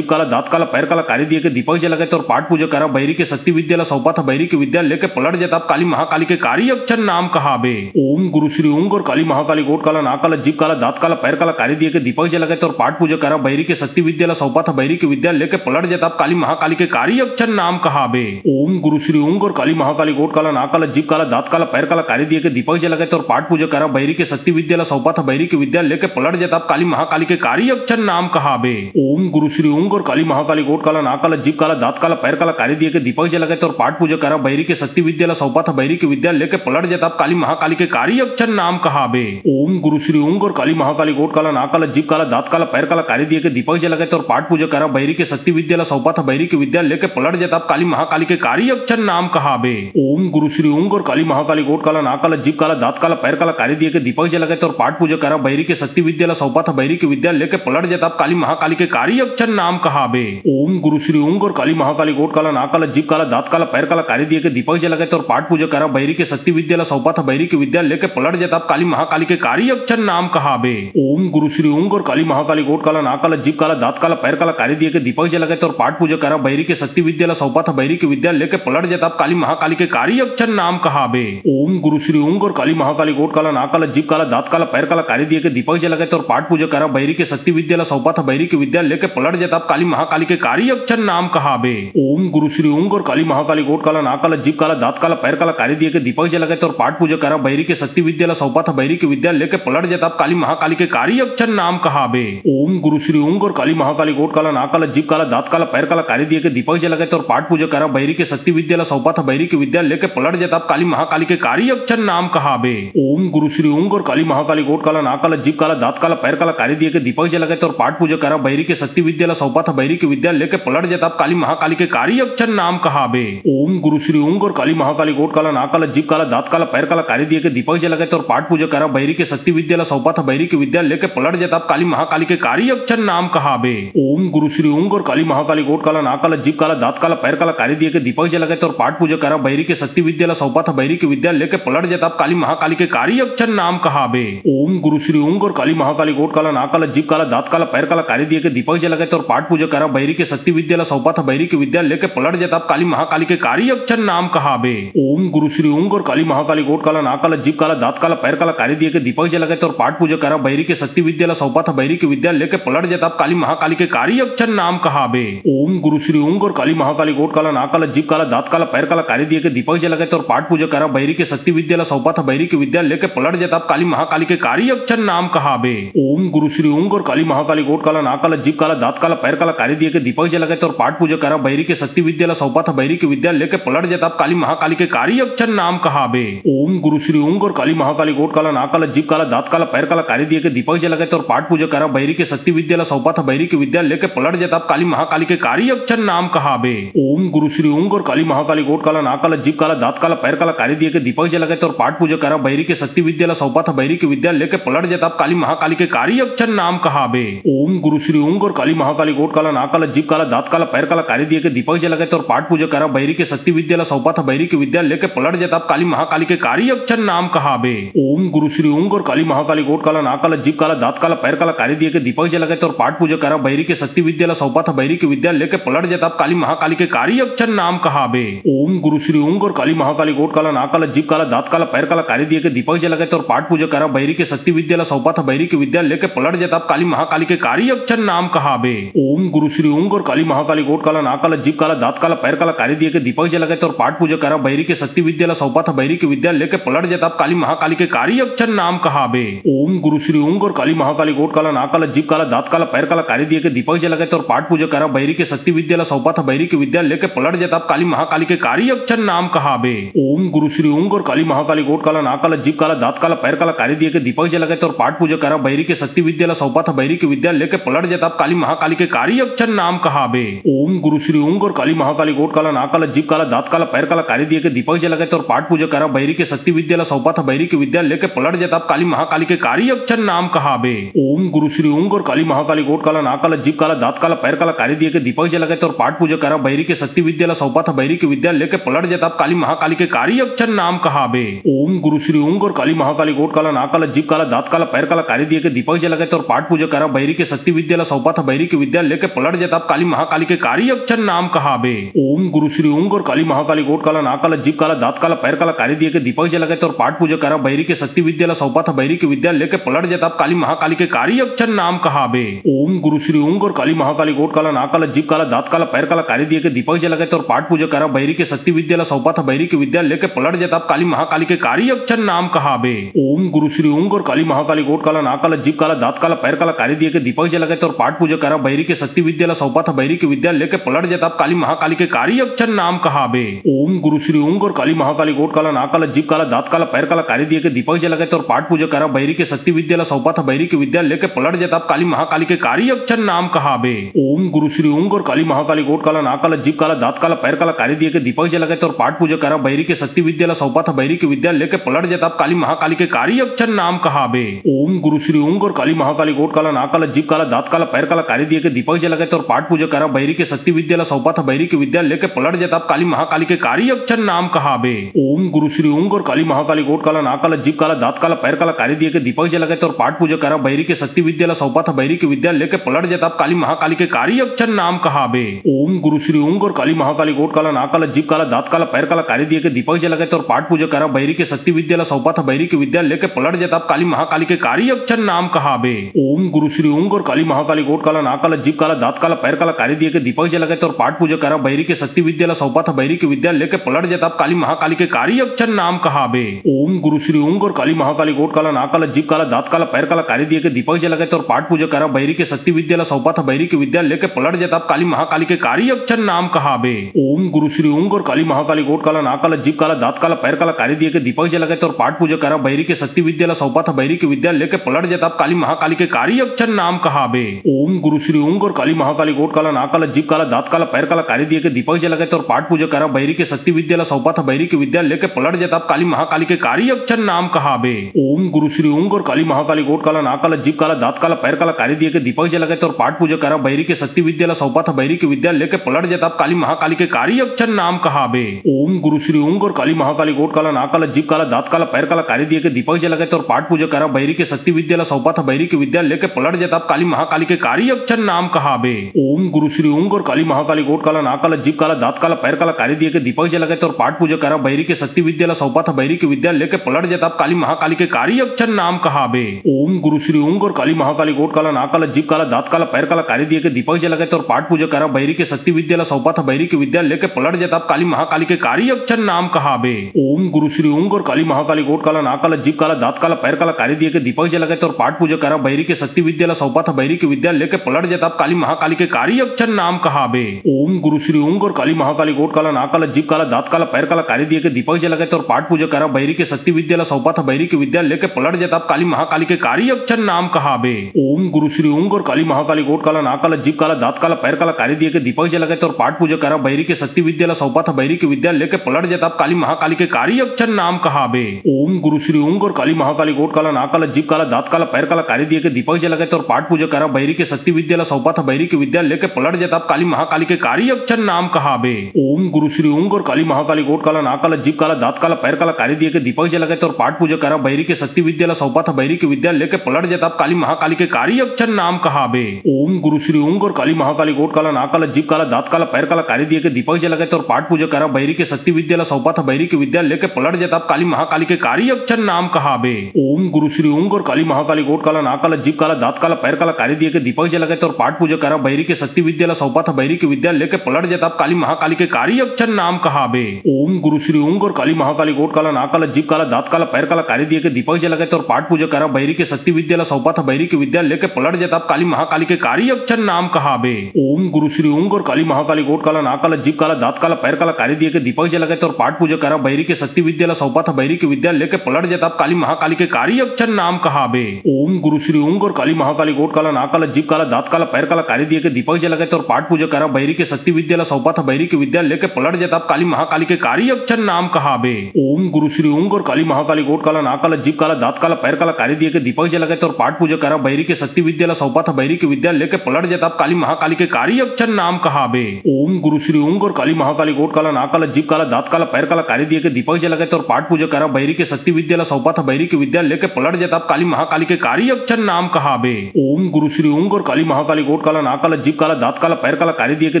काला दांत काला पैर काला कारी दिए के दीपक जलगत और पाठ पूजा करा बैरी के शक्ति विद्या सौपाथ बैरी के विद्या लेके पलट जताब काली महाकाली के कारी अक्षर नाम कहाबे। ओम गुरु श्री ओंग और काली महाकाली गोट काला नाक काला जीभ काला दांत काला पैर काला कारी दिए के दीपक जलगत और पाठ पूजा करा बैरी के शक्ति विद्या सौपाथ बैरी के विद्या लेके पलट जताब काली महाकाली के कारी अक्षर नाम कहाबे। ओम गुरु श्री ओंग और काली महाकाली गोट काला नाक काला जीभ काला दांत काला पैर काला कारी दिए के दीपक जलगत और पाठ पूजा करा बैरी के शक्ति विद्या सौपाथ बैरी के विद्या लेके पलट जताब काली महाकाली के कारी अक्षर नाम कहाबे। ओम गुरु श्री ओंग और काली महाकाली गोट काला नाक काला जीभ काला दांत काला पैर काला कारी दिए के दीपक जलगत और पाठ पूजा करा बैरी के शक्ति विद्या सौपाथ बैरी के विद्या लेके पलट जताब काली महाकाली के कारी अक्षर नाम कहाबे। ओम गुरु श्री ओंग और काली महाकाली गोट काला नाक काला जीभ काला दांत काला पैर काला कारी दिए के दीपक जलगत और पाठ पूजा करा बैरी के शक्ति विद्या सौपाथ बैरी के विद्या लेके पलट जताब काली महाकाली के कारी अक्षर नाम कहाबे। ओम गुरु श्री ओंग और काली महाकाली गोट काला नाक काला जीभ काला दांत काला पैर काला कारी दिए के दीपक जलगत और पाठ पूजा करा बैरी के शक्ति विद्या सौपाथ बैरी के विद्या लेके पलट जताब काली महाकाली के कारी अक्षर नाम कहाबे। ओम गुरु श्री ओंग और काली महाकाली गोट काला नाक काला जीभ काला दांत काला पैर काला कारी दिए के दीपक जलगत और पाठ पूजा करा बैरी के शक्ति विद्या सौपाथ बैरी के विद्या लेके पलट जताब काली महाकाली के कारी अक्षर नाम कहाबे। ओम गुरु श्री ओंग और काली महाकाली गोट काला नाक काला जीभ काला दांत काला पैर काला कारी दिए के दीपक जलगत और पाठ पूजा करा बैरी के शक्ति विद्या सौपाथ बैरी के विद्या लेके पलट जताब काली महाकाली के कारी अक्षर नाम कहाबे। ओम गुरु श्री ओंग और काली महाकाली गोट काला नाक काला जीभ काला दांत काला पैर काला कारी दिए के दीपक जलगत और पाठ पूजा करा बैरी के शक्ति विद्या सौपाथ बैरी के विद्या लेके पलट जताब काली महाकाली के कारी अक्षर नाम कहाबे। ओम गुरु श्री ओंग और काली महाकाली गोट काला नाक काला जीभ काला दांत काला पैर काला कारी दिए के दीपक जलगत और पाठ पूजा करा बैरी के शक्ति विद्या सौपाथ बैरी के विद्या लेके पलट जताब काली महाकाली के कारी अक्षर नाम कहाबे। ओम गुरु श्री ओंग और काली महाकाली गोट काला नाक काला जीभ काला दांत काला पैर काला कारी दिए के दीपक जलगत और पाठ पूजा करा बैरी के शक्ति विद्या सौपाथ बैरी के विद्या लेके पलट जताब काली महाकाली के कारी अक्षर नाम कहाबे। ओम गुरु श्री ओंग और काली महाकाली गोट काला नाक काला जीभ काला दांत काला पैर काला कारी दिए के दीपक जलगत और पाठ पूजा करा बैरी के शक्ति विद्या सौपाथ बैरी के विद्या लेके पलट जताब काली महाकाली के कारी अक्षर नाम कहाबे। ओम गुरु श्री ओंग और काली महाकाली गोट काला नाक काला जीभ काला दांत काला पैर काला कारी दिए के दीपक जलगत और पाठ पूजा करा बैरी के शक्ति विद्या सौपाथ बैरी के विद्या लेके पलट जताब काली महाकाली के कारी अक्षर नाम कहाबे। ओम गुरु श्री ओंग और काली महाकाली गोट काला नाक काला जीभ काला दांत काला पैर काला कारी दिए के दीपक जलगत और पाठ पूजा करा बैरी के शक्ति विद्या सौपाथ बैरी के विद्या लेके पलट जताब काली महाकाली के कारी अक्षर नाम कहाबे। ओम गुरु श्री ओंग और काली महाकाली गोट काला नाक काला जीभ काला दांत काला पैर काला कारी दिए के दीपक जलगत और पाठ पूजा करा बैरी के शक्ति विद्या सौपाथ बैरी के विद्या लेके पलट जताब काली महाकाली के कारी अक्षर नाम कहाबे। ओम गुरु श्री ओंग और काली महाकाली गोट काला नाक काला जीभ काला दांत काला पैर काला कारी दिए के दीपक जलगत और पाठ पूजा करा बैरी के शक्ति विद्या सौपाथ बैरी के विद्या लेके पलट जताब काली महाकाली के कारी अक्षर नाम कहाबे। ओम गुरु श्री ओंग और काली महाकाली गोट काला नाक काला जीभ काला दांत काला पैर काला कारी दिए के दीपक जलगत और पाठ पूजा करा बैरी के शक्ति विद्या सौपाथ बैरी के विद्या लेके पलट जताब काली महाकाली के कारी अक्षर नाम कहाबे। ओम गुरु श्री ओंग और काली महाकाली गोट काला नाक काला जीभ काला दांत काला पैर काला कारी दिए के दीपक जलगत और पाठ पूजा करा बैरी के शक्ति विद्या सौपाथ बैरी के विद्या लेके पलट जताब काली महाकाली के कारी अक्षर नाम कहाबे। ओम गुरु श्री ओंग और काली महाकाली गोट काला नाक काला जीभ काला दांत काला पैर काला कारी दिए के दीपक जलगत और पाठ पूजा करा बैरी के शक्ति विद्या सौपाथ बैरी के विद्या लेके पलट जताब काली महाकाली के कारी अक्षर नाम कहाबे। ओम गुरु श्री ओंग और काली महाकाली गोट काला नाक काला जीभ काला दांत काला पैर काला कारी दिए के दीपक जलगत और पाठ पूजा करा बैरी के शक्ति विद्या सौपाथ बैरी के विद्या लेके पलट जताब काली महाकाली के कारी अक्षर नाम कहाबे। ओम गुरु श्री ओंग और काली महाकाली गोट काला नाक काला जीभ काला दांत काला पैर काला कारी दिए के दीपक जलगत और पाठ पूजा करा बैरी के शक्ति विद्या सौपाथ बैरी के विद्या लेके पलट जताब काली महाकाली के कारी अक्षर नाम कहाबे। ओम गुरु श्री ओंग और काली महाकाली गोट काला नाक काला जीभ काला दांत काला पैर काला कारी दिए के दीपक जलगत और पाठ पूजा करा बैरी के शक्ति विद्या सौपाथ बैरी के विद्या लेके पलट जताब काली महाकाली के के कारी अक्षर नाम कहावे। ओम गुरु श्री ऊंग और काली महाकाली गोट काला नाक काला जीभ काला दांत काला पैर काला कारी दिए के दीपक जला गए और पाठ पूजा करा बैरी के शक्ति विद्या सौपाथ बैरी की विद्या लेके पलट जताब काली महाकाली के कारी अक्षर नाम कहावे। ओम गुरु श्री ऊंग और काली महाकाली गोट काला नाक काला जीभ काला दांत काला पैर काला कारी दिए के दीपक जला गए और पाठ पूजा करा बैरी के शक्ति विद्या सौपाथ बैरी की विद्या लेके पलट जताब काली महाकाली के कारी अक्षर नाम कहावे। ओम गुरु श्री ऊंग और काली महाकाली गोट काला नाक काला जीभ काला दांत काला पैर काला कारी दिए के दीपक जला गए और पाठ पूजा करा बैरी के शक्ति विद्या सौपाथ बैरी की विद्या लेके पलट जताब काली महाकाली के कारी अक्षर नाम कहावे। ओम गुरु श्री ऊंग और काली महाकाली गोट काला नाक काला जीभ काला दांत काला पैर काला कारी दिए के दीपक जला गए और पाठ पूजा करा बैरी के शक्ति विद्या सौपाथ बैरी की विद्या लेके पलट जताब काली महाकाली के कारी अक्षर नाम कहावे। ओम गुरु श्री ऊंग और काली महाकाली गोट काला नाक काला जीभ काला दांत काला पैर काला कारी दिए के दीपक जला गए और पाठ पूजा करा बैरी के शक्ति विद्या सौपाथ बैरी की विद्या लेके पलट जताब काली महाकाली के कारी अक्षर नाम कहावे। ओम गुरु श्री ऊंग और काली महाकाली गोट काला नाक काला जीभ काला दांत काला पैर काला कारी दिए के दीपक जला गए और पाठ पूजा करा बैरी के शक्ति विद्या सौपाथ बैरी की विद्या लेके पलट जताब काली महाकाली के कारी अक्षर नाम कहावे। ओम गुरु श्री ऊंग और काली महाकाली गोट काला नाक काला जीभ काला दांत काला पैर काला कारी दिए के दीपक जला गए और पाठ पूजा करा बैरी के शक्ति विद्या सौपाथ बैरी की विद्या लेके पलट जताब काली महाकाली के कारी अक्षर नाम कहावे। ओम गुरु श्री ऊंग और काली महाकाली गोट काला नाक काला जीभ काला दांत काला पैर काला कारी दिए के दीपक जला गए और पाठ पूजा करा बैरी के शक्ति विद्या सौपाथ बैरी की विद्या लेके पलट जताब काली महाकाली के कारी अक्षर नाम कहावे। ओम गुरु श्री ऊंग और काली महाकाली गोट काला नाक काला जीभ काला दांत काला पैर काला कारी दिए के दीपक जला गए और पाठ पूजा करा बैरी के शक्ति विद्या सौपाथ बैरी की विद्या लेके पलट जताब काली महाकाली के कारी अक्षर नाम कहावे। ओम गुरु श्री ऊंग और काली महाकाली गोट काला नाक काला जीभ काला दांत काला पैर काला कारी दिए के दीपक जला गए और पाठ पूजा करा बैरी के शक्ति विद्या सौपाथ बैरी की विद्या लेके पलट जताब काली महाकाली के कारी अक्षर नाम कहावे। ओम गुरु श्री ऊंग और काली महाकाली गोट काला नाक काला जीभ काला दांत काला पैर काला कारी दिए के दीपक जला गए और पाठ पूजा करा बैरी के शक्ति विद्या सौपाथ बैरी की विद्या लेके पलट जताब काली महाकाली के कारी अक्षर नाम कहावे। ओम गुरु श्री ऊंग और काली महाकाली गोट काला नाक काला जीभ काला दांत काला पैर काला कारी दिए के दीपक जला गए और पाठ पूजा करा बैरी के शक्ति विद्या सौपाथ बैरी की विद्या लेके पलट जताब काली महाकाली के कारी अक्षर नाम कहावे। ओम गुरु श्री ऊंग और काली महाकाली गोट काला नाक काला जीभ काला दांत काला पैर काला कारी दिए के दीपक जला गए और पाठ पूजा करा बैरी के शक्ति विद्या सौपाथ बैरी की विद्या लेके पलट जताब काली महाकाली के कारी अक्षर नाम कहावे। ओम गुरु श्री ऊंग और काली महाकाली गोट काला नाक काला जीभ काला दांत काला पैर काला कारी दिए के दीपक जला गए और पाठ पूजा करा बैरी के शक्ति विद्या सौपाथ बैरी की विद्या लेके पलट जताब काली महाकाली के कारी अक्षर नाम कहावे। ओम गुरु श्री ऊंग और काली महाकाली गोट काला नाक काला जीभ काला दांत काला पैर काला कारी दिए के दीपक जला गए और पाठ पूजा करा बैरी के शक्ति विद्या सौपाथ बैरी की विद्या लेके पलट जताब काली महाकाली के कारी अक्षर नाम कहावे। ओम गुरु श्री ऊंग और काली महाकाली गोट काला नाक काला जीभ काला दांत काला पैर काला कारी दिए के दीपक जला गए और पाठ पूजा करा बैरी के शक्ति विद्या सौपाथ बैरी की विद्या लेके पलट जताब काली महाकाली के कारी अक्षर नाम कहावे। ओम गुरु श्री ऊंग और काली महाकाली गोट काला नाक काला जीभ काला दांत काला पैर काला कारी दिए के दीपक जला गए और पाठ पूजा करा बैरी के शक्ति विद्या सौपाथ बैरी की विद्या लेके पलट जताब काली महाकाली के कारी अक्षर नाम कहावे। ओम गुरु श्री ऊंग और काली महाकाली गोट काला नाक काला जीभ काला दांत काला पैर काला कारी दिए के दीपक जला गए और पाठ पूजा करा बैरी के शक्ति विद्या सौपाथ बैरी की विद्या लेके पलट जताब काली महाकाली के कारी अक्षर नाम कहावे। ओम गुरु श्री ऊंग और काली महाकाली गोट काला नाक काला जीभ काला दांत काला पैर काला कारी दिए के दीपक जला गए और पाठ पूजा करा बैरी के शक्ति विद्या सौपाथ बैरी की विद्या लेके पलट जताब काली महाकाली के कारी अक्षर नाम कहावे। ओम गुरु श्री ऊंग और काली महाकाली गोट काला नाक काला जीभ काला दांत काला पैर काला कारी दिए के दीपक जला गए और पाठ पूजा करा बैरी के शक्ति विद्या सौपाथ बैरी की विद्या लेके पलट जताब काली महाकाली के कारी अक्षर नाम कहावे। ओम गुरु श्री ऊंग और काली महाकाली गोट काला नाक काला जीभ काला दांत काला पैर काला कारी दिए के दीपक जला गए और पाठ पूजा करा बैरी के शक्ति विद्या सौपाथ बैरी की विद्या लेके पलट जताब काली महाकाली के कारी अक्षर नाम कहावे। ओम गुरु श्री ऊंग और काली महाकाली गोट काला नाक काला जीभ काला दांत काला पैर काला कारी दिए के दीपक जला गए और पाठ पूजा करा बैरी के शक्ति विद्या सौपाथ बैरी की विद्या लेके पलट जताब काली महाकाली के कारी अक्षर नाम कहावे। ओम गुरु श्री ऊंग और काली महाकाली गोट काला नाक काला जीभ काला दांत काला पैर काला कारी दिए के दीपक जला गए और पाठ पूजा करा बैरी के शक्ति विद्या सौपाथ बैरी की विद्या लेके पलट जताब काली महाकाली के कारी अक्षर नाम कहावे। ओम गुरु श्री ऊंग और काली महाकाली गोट काला नाक काला जीभ काला दांत काला पैर काला कारी दिए के दीपक जला गए और पाठ पूजा करा बैरी के शक्ति विद्या सौपाथ बैरी की विद्या लेके पलट जताब काली महाकाली के कारी अक्षर नाम कहावे। ओम गुरु श्री ऊंग और काली महाकाली गोट काला नाक काला जीभ काला दांत काला पैर काला कारी दिए के दीपक जला गए और पाठ पूजा करा बैरी के शक्ति विद्या सौपाथ बैरी की विद्या लेके पलट जताब काली महाकाली के कारी अक्षर नाम कहावे। ओम गुरु श्री ऊंग और काली महाकाली गोट काला नाक काला जीभ काला दांत काला पैर काला कारी दिए के दीपक जला गए और पाठ पूजा करा बैरी के शक्ति विद्या सौपाथ बैरी की विद्या लेके पलट जताब काली महाकाली के कारी अक्षर नाम कहावे। ओम गुरु श्री ऊंग और काली महाकाली गोट काला नाक काला जीभ काला दांत काला पैर काला कारी दिए के दीपक जला गए और पाठ पूजा करा बैरी के शक्ति विद्या सौपाथ बैरी की विद्या लेके पलट जताब काली महाकाली के कारी अक्षर नाम कहावे। ओम गुरु श्री ऊंग और काली महाकाली गोट काला नाक काला जीभ काला दांत काला पैर काला कारी दिए के दीपक जला गए और पाठ पूजा करा बैरी के शक्ति विद्या सौपाथ बैरी की विद्या लेके पलट जताब काली महाकाली के कारी अक्षर नाम कहावे। ओम गुरु श्री ऊंग और काली महाकाली गोट काला नाक काला जीभ काला दांत काला पैर काला कारी दिए के दीपक जला गए और पाठ पूजा करा बैरी के शक्ति विद्या सौपथ बैरी की विद्या लेके पलट जताब काली महाकाली के कारी अक्षर नाम कहाबे। ओम गुरु श्री ओंग और काली महाकाली गोट काला नाक काला जीभ काला दांत काला पैर काला कारी दिए के दीपक जला गए और पाठ पूजा करा बैरी के शक्ति विद्या सौपथ बैरी की विद्या लेके पलट जताब काली महाकाली के कारी अक्षर नाम कहाबे। ओम गुरु श्री ओंग और काली महाकाली गोट काला नाक काला जीभ काला दांत काला पैर काला कारी दिए के दीपक जला गए और पाठ पूजा करा बैरी के शक्ति विद्या सौपथ बैरी की विद्या लेके पलट जताब काली महाकाली के कारी अक्षर नाम कहाबे। ओम गुरु श्री ओंग और काली महाकाली गोट काला नाक काला जीभ काला दांत काला पैर काला कारी दिए के दीपक जला गए और पाठ पूजा करा बैरी के शक्ति विद्या सौपथ बैरी की विद्या लेके पलट जताब काली महाकाली के कारी अक्षर नाम कहाबे। ओम गुरु श्री ओंग और काली महाकाली गोट काला नाक काला जीभ काला दांत काला पैर काला कारी दिए के दीपक जला गए और पाठ पूजा करा बैरी के शक्ति विद्या सौपथ बैरी की विद्या लेके पलट जताब काली महाकाली के कारी अक्षर नाम कहाबे। ओम गुरु श्री ओंग और काली महाकाली गोट काला नाक काला जीभ काला दांत काला पैर काला कारी दिए के दीपक जला गए और पाठ पूजा करा बैरी के शक्ति विद्या सौपथ बैरी की विद्या लेके पलट जताब काली महाकाली के कारी अक्षर नाम कहाबे। ओम गुरु श्री ओंग और काली महाकाली गोट काला नाक काला जीभ काला दांत काला पैर काला कारी दिए के दीपक जला गए और पाठ पूजा करा बैरी के शक्ति विद्या सौपथ बैरी की विद्या लेके पलट जताब काली महाकाली के कारी अक्षर नाम कहाबे। ओम गुरु श्री ओंग और काली महाकाली गोट काला नाक काला जीभ काला दांत काला पैर काला कारी दिए के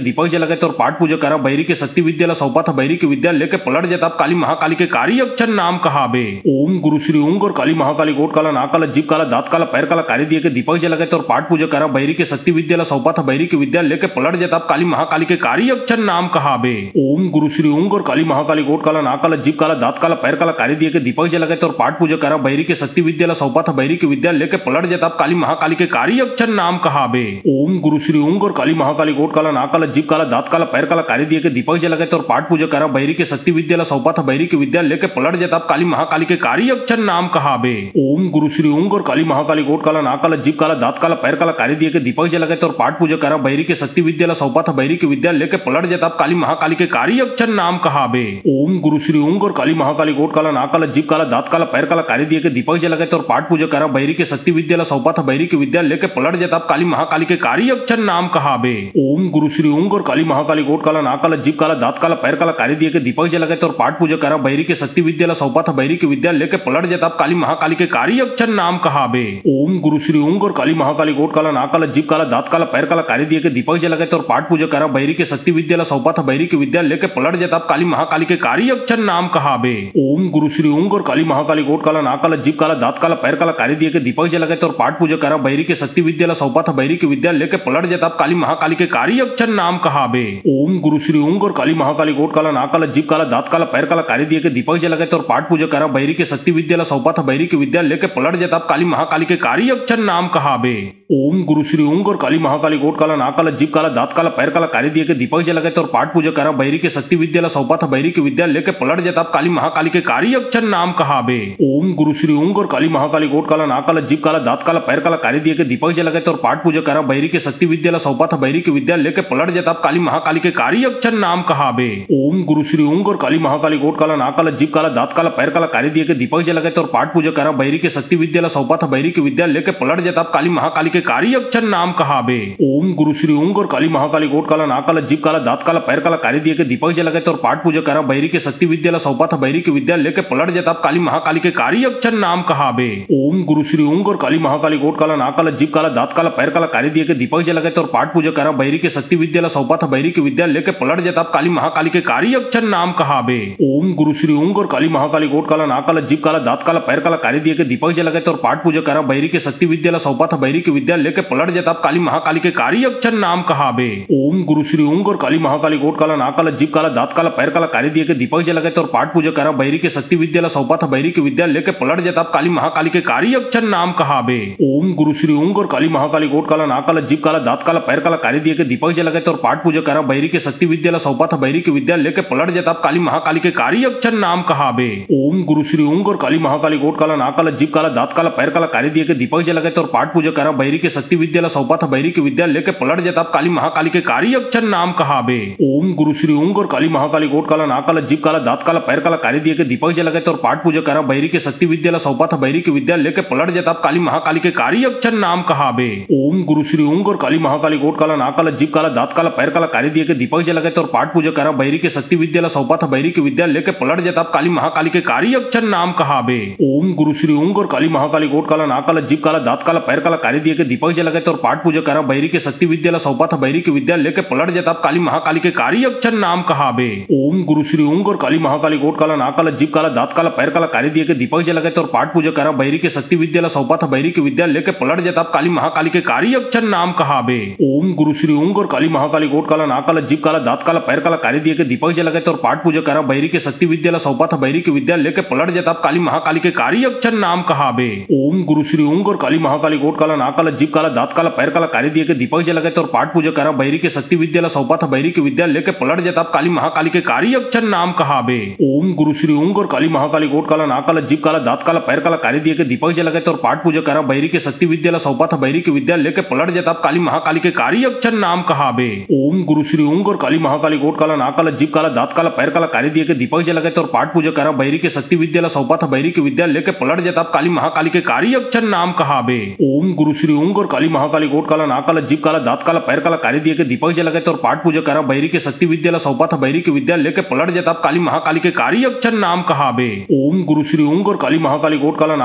दीपक जला गए और पाठ पूजा करा बैरी के शक्ति विद्या सौपथ बैरी की विद्या लेके पलट जताब काली महाकाली के कारी अक्षर नाम कहाबे। ओम गुरु श्री ओंग और काली महाकाली गोट काला नाक काला जीभ काला दांत काला पैर काला कारी दिए के दीपक जला गए और पाठ पूजा करा बैरी के शक्ति विद्या सौपथ बैरी की विद्या लेके पलट जताब काली महाकाली के कारी अक्षर नाम कहाबे। ओम गुरु श्री ओंग और काली महाकाली गोट काला नाक काला जीभ काला दांत काला पैर काला कारी दिए के दीपक जला गए और पाठ पूजा करा बैरी के शक्ति विद्या सौपथ बैरी की विद्या लेके पलट जताब काली महाकाली के कारी अक्षर नाम कहाबे। ओम गुरु श्री ओंग और काली महाकाली गोट काला नाक काला जीभ काला दांत काला पैर काला कारी दिए के दीपक जला गए और पाठ पूजा करा बैरी के शक्ति विद्या सौपथ बैरी की विद्या लेके पलट जताब काली महाकाली के कारी अक्षर नाम कहाबे। ओम गुरु श्री ओंग और काली महाकाली गोट काला नाक काला जीभ काला दांत काला पैर काला कारी दिए के दीपक जला गए और पाठ पूजा करा बैरी के शक्ति विद्या सौपथ बैरी की विद्या लेके पलट जताब काली महाकाली के कारी अक्षर नाम कहाबे। ओम गुरु श्री ओंग और काली महाकाली गोट काला नाक काला जीभ काला दांत काला पैर काला कारी दिए के दीपक जला गए और पाठ पूजा करा बैरी के शक्ति विद्या सौपथ बैरी की विद्या लेके पलट जताब काली महाकाली के कारी अक्षर नाम कहाबे। ओम गुरु श्री ओंग और काली महाकाली गोट काला नाक काला जीभ काला दांत काला पैर काला कारी दिए के दीपक जला गए और पाठ पूजा करा बैरी के शक्ति विद्या सौपथ बैरी की विद्या लेके पलट जताब काली महाकाली के कारी अक्षर नाम कहाबे। ओम गुरु श्री ओंग और काली महाकाली गोट काला नाक काला जीभ काला दांत काला पैर काला कारी दिए के दीपक जला गए और पाठ पूजा करा बैरी के शक्ति विद्या सौपथ बैरी की विद्या लेके पलट जताब काली महाकाली के कारी अक्षर नाम कहाबे। ओम गुरु श्री ओंग और काली महाकाली गोट काला नाक काला जीभ काला दांत काला पैर काला कारी दिए के दीपक जला गए और पाठ पूजा करा बैरी के शक्ति विद्या सौपथ बैरी की विद्या लेके पलट जताब काली महाकाली के कारी अक्षर नाम कहाबे। ओम गुरु श्री ओंग और काली महाकाली गोट काला नाक काला जीभ काला दांत काला पैर काला कारी दिए के दीपक जला गए और पाठ पूजा करा बैरी के शक्ति विद्या सौपथ बैरी की विद्या लेके पलट जताब काली महाकाली के कारी अक्षर नाम कहाबे। ओम गुरु श्री ओंग और काली महाकाली गोट काला नाक काला जीभ काला दांत काला पैर काला कारी दिए के दीपक जला गए और पाठ पूजा करा बैरी के शक्ति विद्या सौपथ बैरी की विद्या लेके पलट जताब काली महाकाली के कारी अक्षर नाम कहाबे। ओम गुरु श्री ओंग और काली महाकाली गोट काला नाक काला जीभ काला दांत काला पैर काला कारी दिए के दीपक जला गए और पाठ पूजा करा बैरी के शक्ति विद्या सौपथ बैरी की विद्या लेके पलट जताब काली महाकाली के कारी अक्षर नाम कहाबे। ओम गुरु श्री ओंग और काली महाकाली गोट काला नाक काला जीभ काला दांत काला पैर काला कारी दिए के दीपक जला गए और पाठ पूजा करा बैरी के शक्ति विद्या सौपथ बैरी की विद्या लेके पलट जताब काली महाकाली के कारी अक्षर नाम कहाबे। ओम गुरु श्री ओंग और काली महाकाली गोट काला नाक काला जीभ काला दांत काला पैर काला कारी दिए के दीपक जला गए और पाठ पूजा करा बैरी के शक्ति विद्या सौपथ बैरी की विद्या लेके पलट जताब काली महाकाली के कारी अक्षर नाम कहाबे। ओम गुरु श्री ओंग और काली महाकाली गोट काला नाक काला जीभ काला दांत काला पैर काला कारी दिए के दीपक जला गए और पाठ पूजा करा बैरी के शक्ति विद्या सौपथ बैरी की विद्या लेके पलट जताब काली महाकाली के कारी अक्षर नाम कहाबे। ओम गुरु श्री ओंग और काली महाकाली गोट काला नाक काला जीभ काला दांत काला पैर काला कारी दिए के दीपक जला गए और पाठ पूजा करा बैरी के शक्ति विद्या सौपथ बैरी की विद्या लेके पलट जताब काली महाकाली के कारी अक्षर नाम कहाबे। ओम गुरु श्री ओंग और काली महाकाली गोट काला नाक काला जीभ काला दांत काला पैर काला कारी दिए के दीपक जला गए और पाठ पूजा करा बैरी के शक्ति विद्या सौपथ बैरी की विद्या लेके पलट जताब काली महाकाली के कारी अक्षर नाम कहाबे। ओम गुरु श्री ओंग और काली महाकाली गोट काला नाक काला जीभ काला दांत काला पैर काला कारी दिए के दीपक जला गए और पाठ पूजा करा बैरी के शक्ति विद्या सौपथ बैरी की विद्या लेके पलट जताब काली महाकाली के कारी अक्षर नाम कहाबे। ओम गुरु श्री ओंग और काली महाकाली गोट काला नाक काला जीभ काला दांत काला पैर काला कारी दिए के दीपक जला गए और पाठ पूजा करा बैरी के शक्ति विद्या सौपथ बैरी की विद्या लेके पलट जताब काली महाकाली के कारी अक्षर नाम कहाबे। ओम गुरु श्री ओंग और काली महाकाली गोट काला नाक काला जीभ काला दांत काला पैर काला कारी दिए के दीपक जला गए और पाठ पूजा करा बैरी के शक्ति विद्या सौपथ बैरी की विद्या लेके पलट जताब काली महाकाली के कारी अक्षर नाम कहाबे। ओम गुरु श्री ओंग और काली महाकाली गोट काला नाक काला जीभ काला दांत काला पैर काला कारी दिए के दीपक जला गए और पाठ पूजा करा बैरी के शक्ति विद्या सौपथ बैरी की विद्या लेके पलट जताब काली महाकाली के कारी अक्षर नाम कहाबे। ओम गुरु श्री ओंग और काली महाकाली गोट काला नाक काला जीभ काला दांत काला पैर काला कारी दिए के दीपक जलगत और पाठ पूजा करा बैरी के शक्ति विद्यालय सौपा था बैरी के विद्या लेके पलट जताब काली महाकाली के कार्य अक्षर नाम कहाबे। ओम गुरु श्री ओंग और काली महाकाली गोट काला नाक काला जीभ काला दांत काला पैर काला कार्य दिए के दीपक जलगत और पाठ पूजा करा बैरी के शक्ति विद्यालय सौपा था बैरी के विद्या लेके पलट जताब काली महाकाली के कार्य अक्षर नाम कहाबे। ओम गुरु श्री ओंग और काली महाकाली गोट काला नाक काला जीभ काला दांत काला पैर काला कार्य दिए के दीपक जलगत और पाठ पूजा करा बैरी के शक्ति विद्यालय सौपा था बैरी के विद्या लेके पलट जताब काली महाकाली के कार्य अक्षर नाम कहाबे। ओम गुरु श्री ओंग और काली महाकाली गोट काला नाक काला जीभ काला दांत काला पैर काला कार्य दिए के दीपक जलगत और पाठ पूजा करा बैरी के शक्ति विद्यालय सौपा था बैरी के विद्या लेके पलट जताब काली महाकाली के कार्य अक्षर नाम कहाबे। ओम गुरु श्री ओंग और काली महाकाली गोट काला नाक काला जीभ काला दांत काला पैर काला कार्य दिए के दीपक जलगत और पाठ पूजा करा बैरी के शक्ति विद्यालय सौपा था बैरी के विद्या लेके पलट जताब काली महाकाली के कार्य अक्षर नाम कहाबे। ओम गुरु श्री ओंग और काली महाकाली गोट काला नाक काला जीभ काला दांत काला पैर काला कार्य दिए के दीपक जलगत और पाठ पूजा करा बैरी के शक्ति विद्यालय सौपा था बैरी के विद्या लेके पलट जताब काली महाकाली के कार्य अक्षर नाम कहाबे। ओम गुरु श्री ओंग और काली महाकाली गोट काला नाक काला जीभ काला दांत काला पैर काला कार्य दिए के दीपक जलगत और पाठ पूजा करा बैरी के शक्ति विद्यालय सौपा था बैरी के विद्या लेके पलट जताब काली महाकाली के कार्य अक्षर नाम कहाबे। ओम गुरु श्री ओंग और काली महाकाली गोट काला नाक काला जीभ काला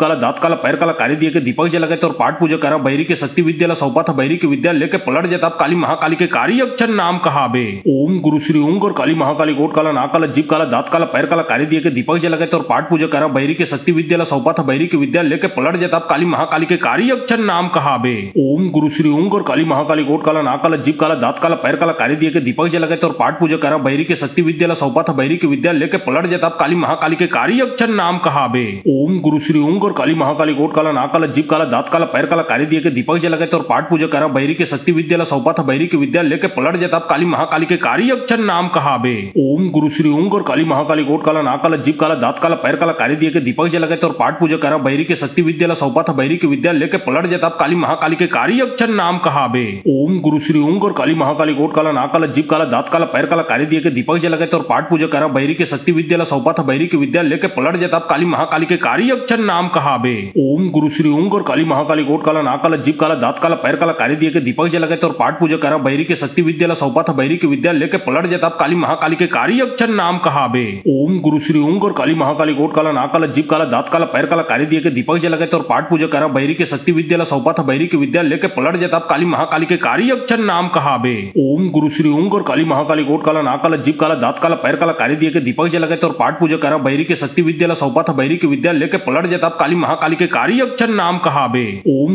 दांत काला पैर काला कार्य दिए के दीपक जलगत और पाठ पूजा करा बैरी के शक्ति विद्यालय सौपा था बैरी के विद्या लेके पलट जताब काली महाकाली के कार्य अक्षर नाम कहाबे। ओम गुरु श्री ओंग और काली महाकाली गोट काला नाक काला जीभ काला दांत काला पैर काला कार्य दिए के दीपक जलगत और पाठ पूजा करा बैरी के शक्ति विद्यालय सौपा था बैरी के विद्या लेके पलट जताब काली महाकाली के कार्य अक्षर नाम कहाबे। ओम गुरु श्री ओंग और काली महाकाली गोट काला नाक काला जीभ काला दांत काला पैर काला कार्य दिए के दीपक जलगत और पाठ पूजा करा बैरी के शक्ति विद्यालय सौपा था बैरी के विद्या लेके पलट जताब काली महाकाली के कार्य अक्षर नाम कहाबे। ओम गुरु श्री ओंग और काली महाकाली गोट काला नाक काला जीभ काला दांत काला पैर काला कार्य दिए के दीपक जलगत और पाठ पूजा करा बैरी के शक्ति विद्यालय सौपा था बैरी के विद्या लेके पलट जताब काली महाकाली के कार्य अक्षर नाम कहाबे। ओम गुरु श्री ओंग और काली महाकाली गोट काला नाक काला जीभ काला दांत काला पैर काला कार्य दिए के दीपक जलगत और पाठ पूजा करा बैरी के शक्ति विद्यालय सौपा था बैरी के विद्या लेके पलट जताब काली महाकाली के कार्य अक्षर नाम कहाबे। ओम गुरु श्री ओंग और काली महाकाली गोट काला नाक काला जीभ काला दांत काला पैर काला कार्य दिए के दीपक जलगत और पाठ पूजा करा बैरी के शक्ति विद्यालय सौपा था बैरी के विद्या लेके पलट जताब काली महाकाली के कार्य अक्षर नाम कहाबे। ओम गुरु श्री ओंग और काली महाकाली गोट काला नाक काला जीभ काला दांत काला पैर काला कार्य दिए के दीपक जलगत और पाठ पूजा करा बैरी के शक्ति विद्यालय सौपा था बैरी के विद्या लेके पलट जताब काली महाकाली के कार्य अक्षर नाम कहाबे। ओम गुरु श्री ओंग और काली महाकाली गोट काला नाक काला जीभ काला दांत काला पैर काला कार्य दिए के दीपक जलगत और पाठ पूजा करा बैरी के शक्ति विद्यालय सौपा था बैरी के विद्या लेके पलट जताब काली महाकाली के कार्य अक्षर नाम कहाबे। ओम गुरु श्री ओंग और काली महाकाली गोट काला नाक काला जीभ काला दांत काला पैर काला कार्य दिए के दीपक जलगत और पाठ पूजा करा बैरी के शक्ति विद्यालय सौपा था बैरी के विद्या लेके पलट जताब काली महाकाली के कार्य अक्षर नाम कहाबे। ओम गुरु श्री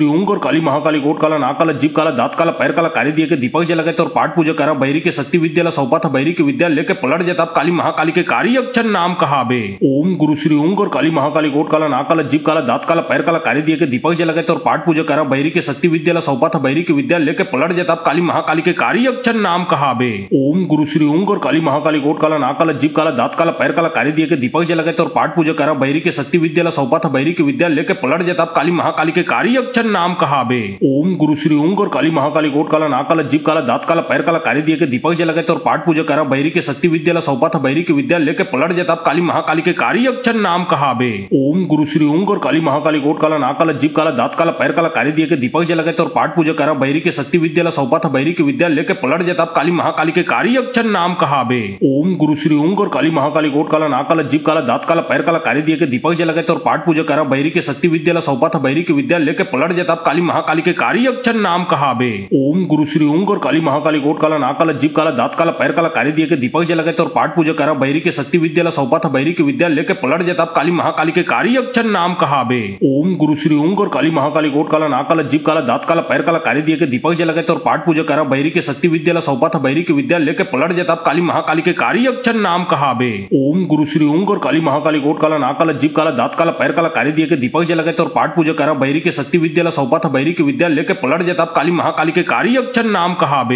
ओंग और काली महाकाली गोट काला नाक काला जीभ काला दांत काला पैर काला कार्य दिए के दीपक जलगत और पाठ पूजा करा बैरी के शक्ति विद्यालय सौपा था बैरी के विद्या लेके पलट जताब काली महाकाली के कार्य अक्षर नाम कहाबे। ओम गुरु श्री ओंग और काली महाकाली गोट काला नाक काला जीभ काला दांत काला पैर काला कार्य दिए के दीपक जलगत और पाठ पूजा करा बैरी के शक्ति विद्यालय सौपा था बैरी के विद्या लेके पलट जताब काली महाकाली के कार्य अक्षर नाम कहाबे। ओम गुरु श्री ओंग और काली महाकाली गोट काला नाक काला जीभ काला दांत काला पैर काला कार्य दिए के दीपक जलगत और पाठ पूजा करा बैरी के शक्ति विद्यालय सौपा था बैरी के विद्या लेके पलट जताब काली महाकाली के कार्य अक्षर नाम कहाबे। ओम गुरु श्री ओंग और काली महाकाली गोट काला नाक काला जीभ काला दांत काला पैर काला कार्य दिए के दीपक जलगत और पाठ पूजा करा बैरी के शक्ति विद्यालय सौपा था बैरी के विद्या लेके पलट जताब काली महाकाली के कार्य अक्षर नाम कहाबे। ओम गुरु श्री ओंग और काली महाकाली गोट काला नाक काला जीभ काला दांत काला पैर काला कार्य दिए के दीपक जलगत और पाठ पूजा करा बैरी के शक्ति विद्यालय सौपा था बैरी के विद्या लेके पलट जताब काली महाकाली के कार्य अक्षर नाम कहाबे। ओम गुरु श्री ओंग और काली महाकाली गोट काला नाक काला जीभ काला दांत काला पैर काला कार्य दिए के दीपक जलगत और पाठ पूजा करा बैरी के शक्ति विद्यालय सौपा था बैरी के विद्या लेके पलट जताब काली महाकाली के कार्य अक्षर नाम कहाबे। ओम गुरु श्री ओंग और काली महाकाली गोट काला नाक काला जीभ काला दांत काला पैर काला कार्य दिए के दीपक जलगत और पाठ पूजा करा बैरी के शक्ति विद्यालय सौपा था बैरी के विद्या लेके पलट जताब काली महाकाली के कार्य अक्षर नाम कहाबे। ओम गुरु श्री ओंग और काली महाकाली गोट काला नाक काला जीभ काला दांत काला पैर काला कार्य दिए के दीपक जलगत और पाठ पूजा करा बैरी के शक्ति विद्यालय सौपा था बैरी के विद्या लेके पलट जताब काली महाकाली के कार्य अक्षर नाम कहाबे। ओम गुरु श्री ओंग और काली महाकाली गोट काला नाक काला जीभ काला दांत काला पैर काला कार्य दिए के दीपक जलगत और पाठ पूजा करा बैरी के शक्ति विद्यालय सौपा था बैरी के विद्या लेके पलट जताब काली महाकाली के कार्य अक्षर नाम कहाबे। ओम गुरु श्री ओंग और काली महाकाली गोट काला नाक काला जीभ काला दांत काला पैर काला कार्य दिए के दीपक जलगत और पाठ पूजा करा बैरी के शक्ति विद्यालय सौपा था बैरी के विद्या लेके पलट जताब काली महाकाली के कार्य अक्षर नाम कहाबे।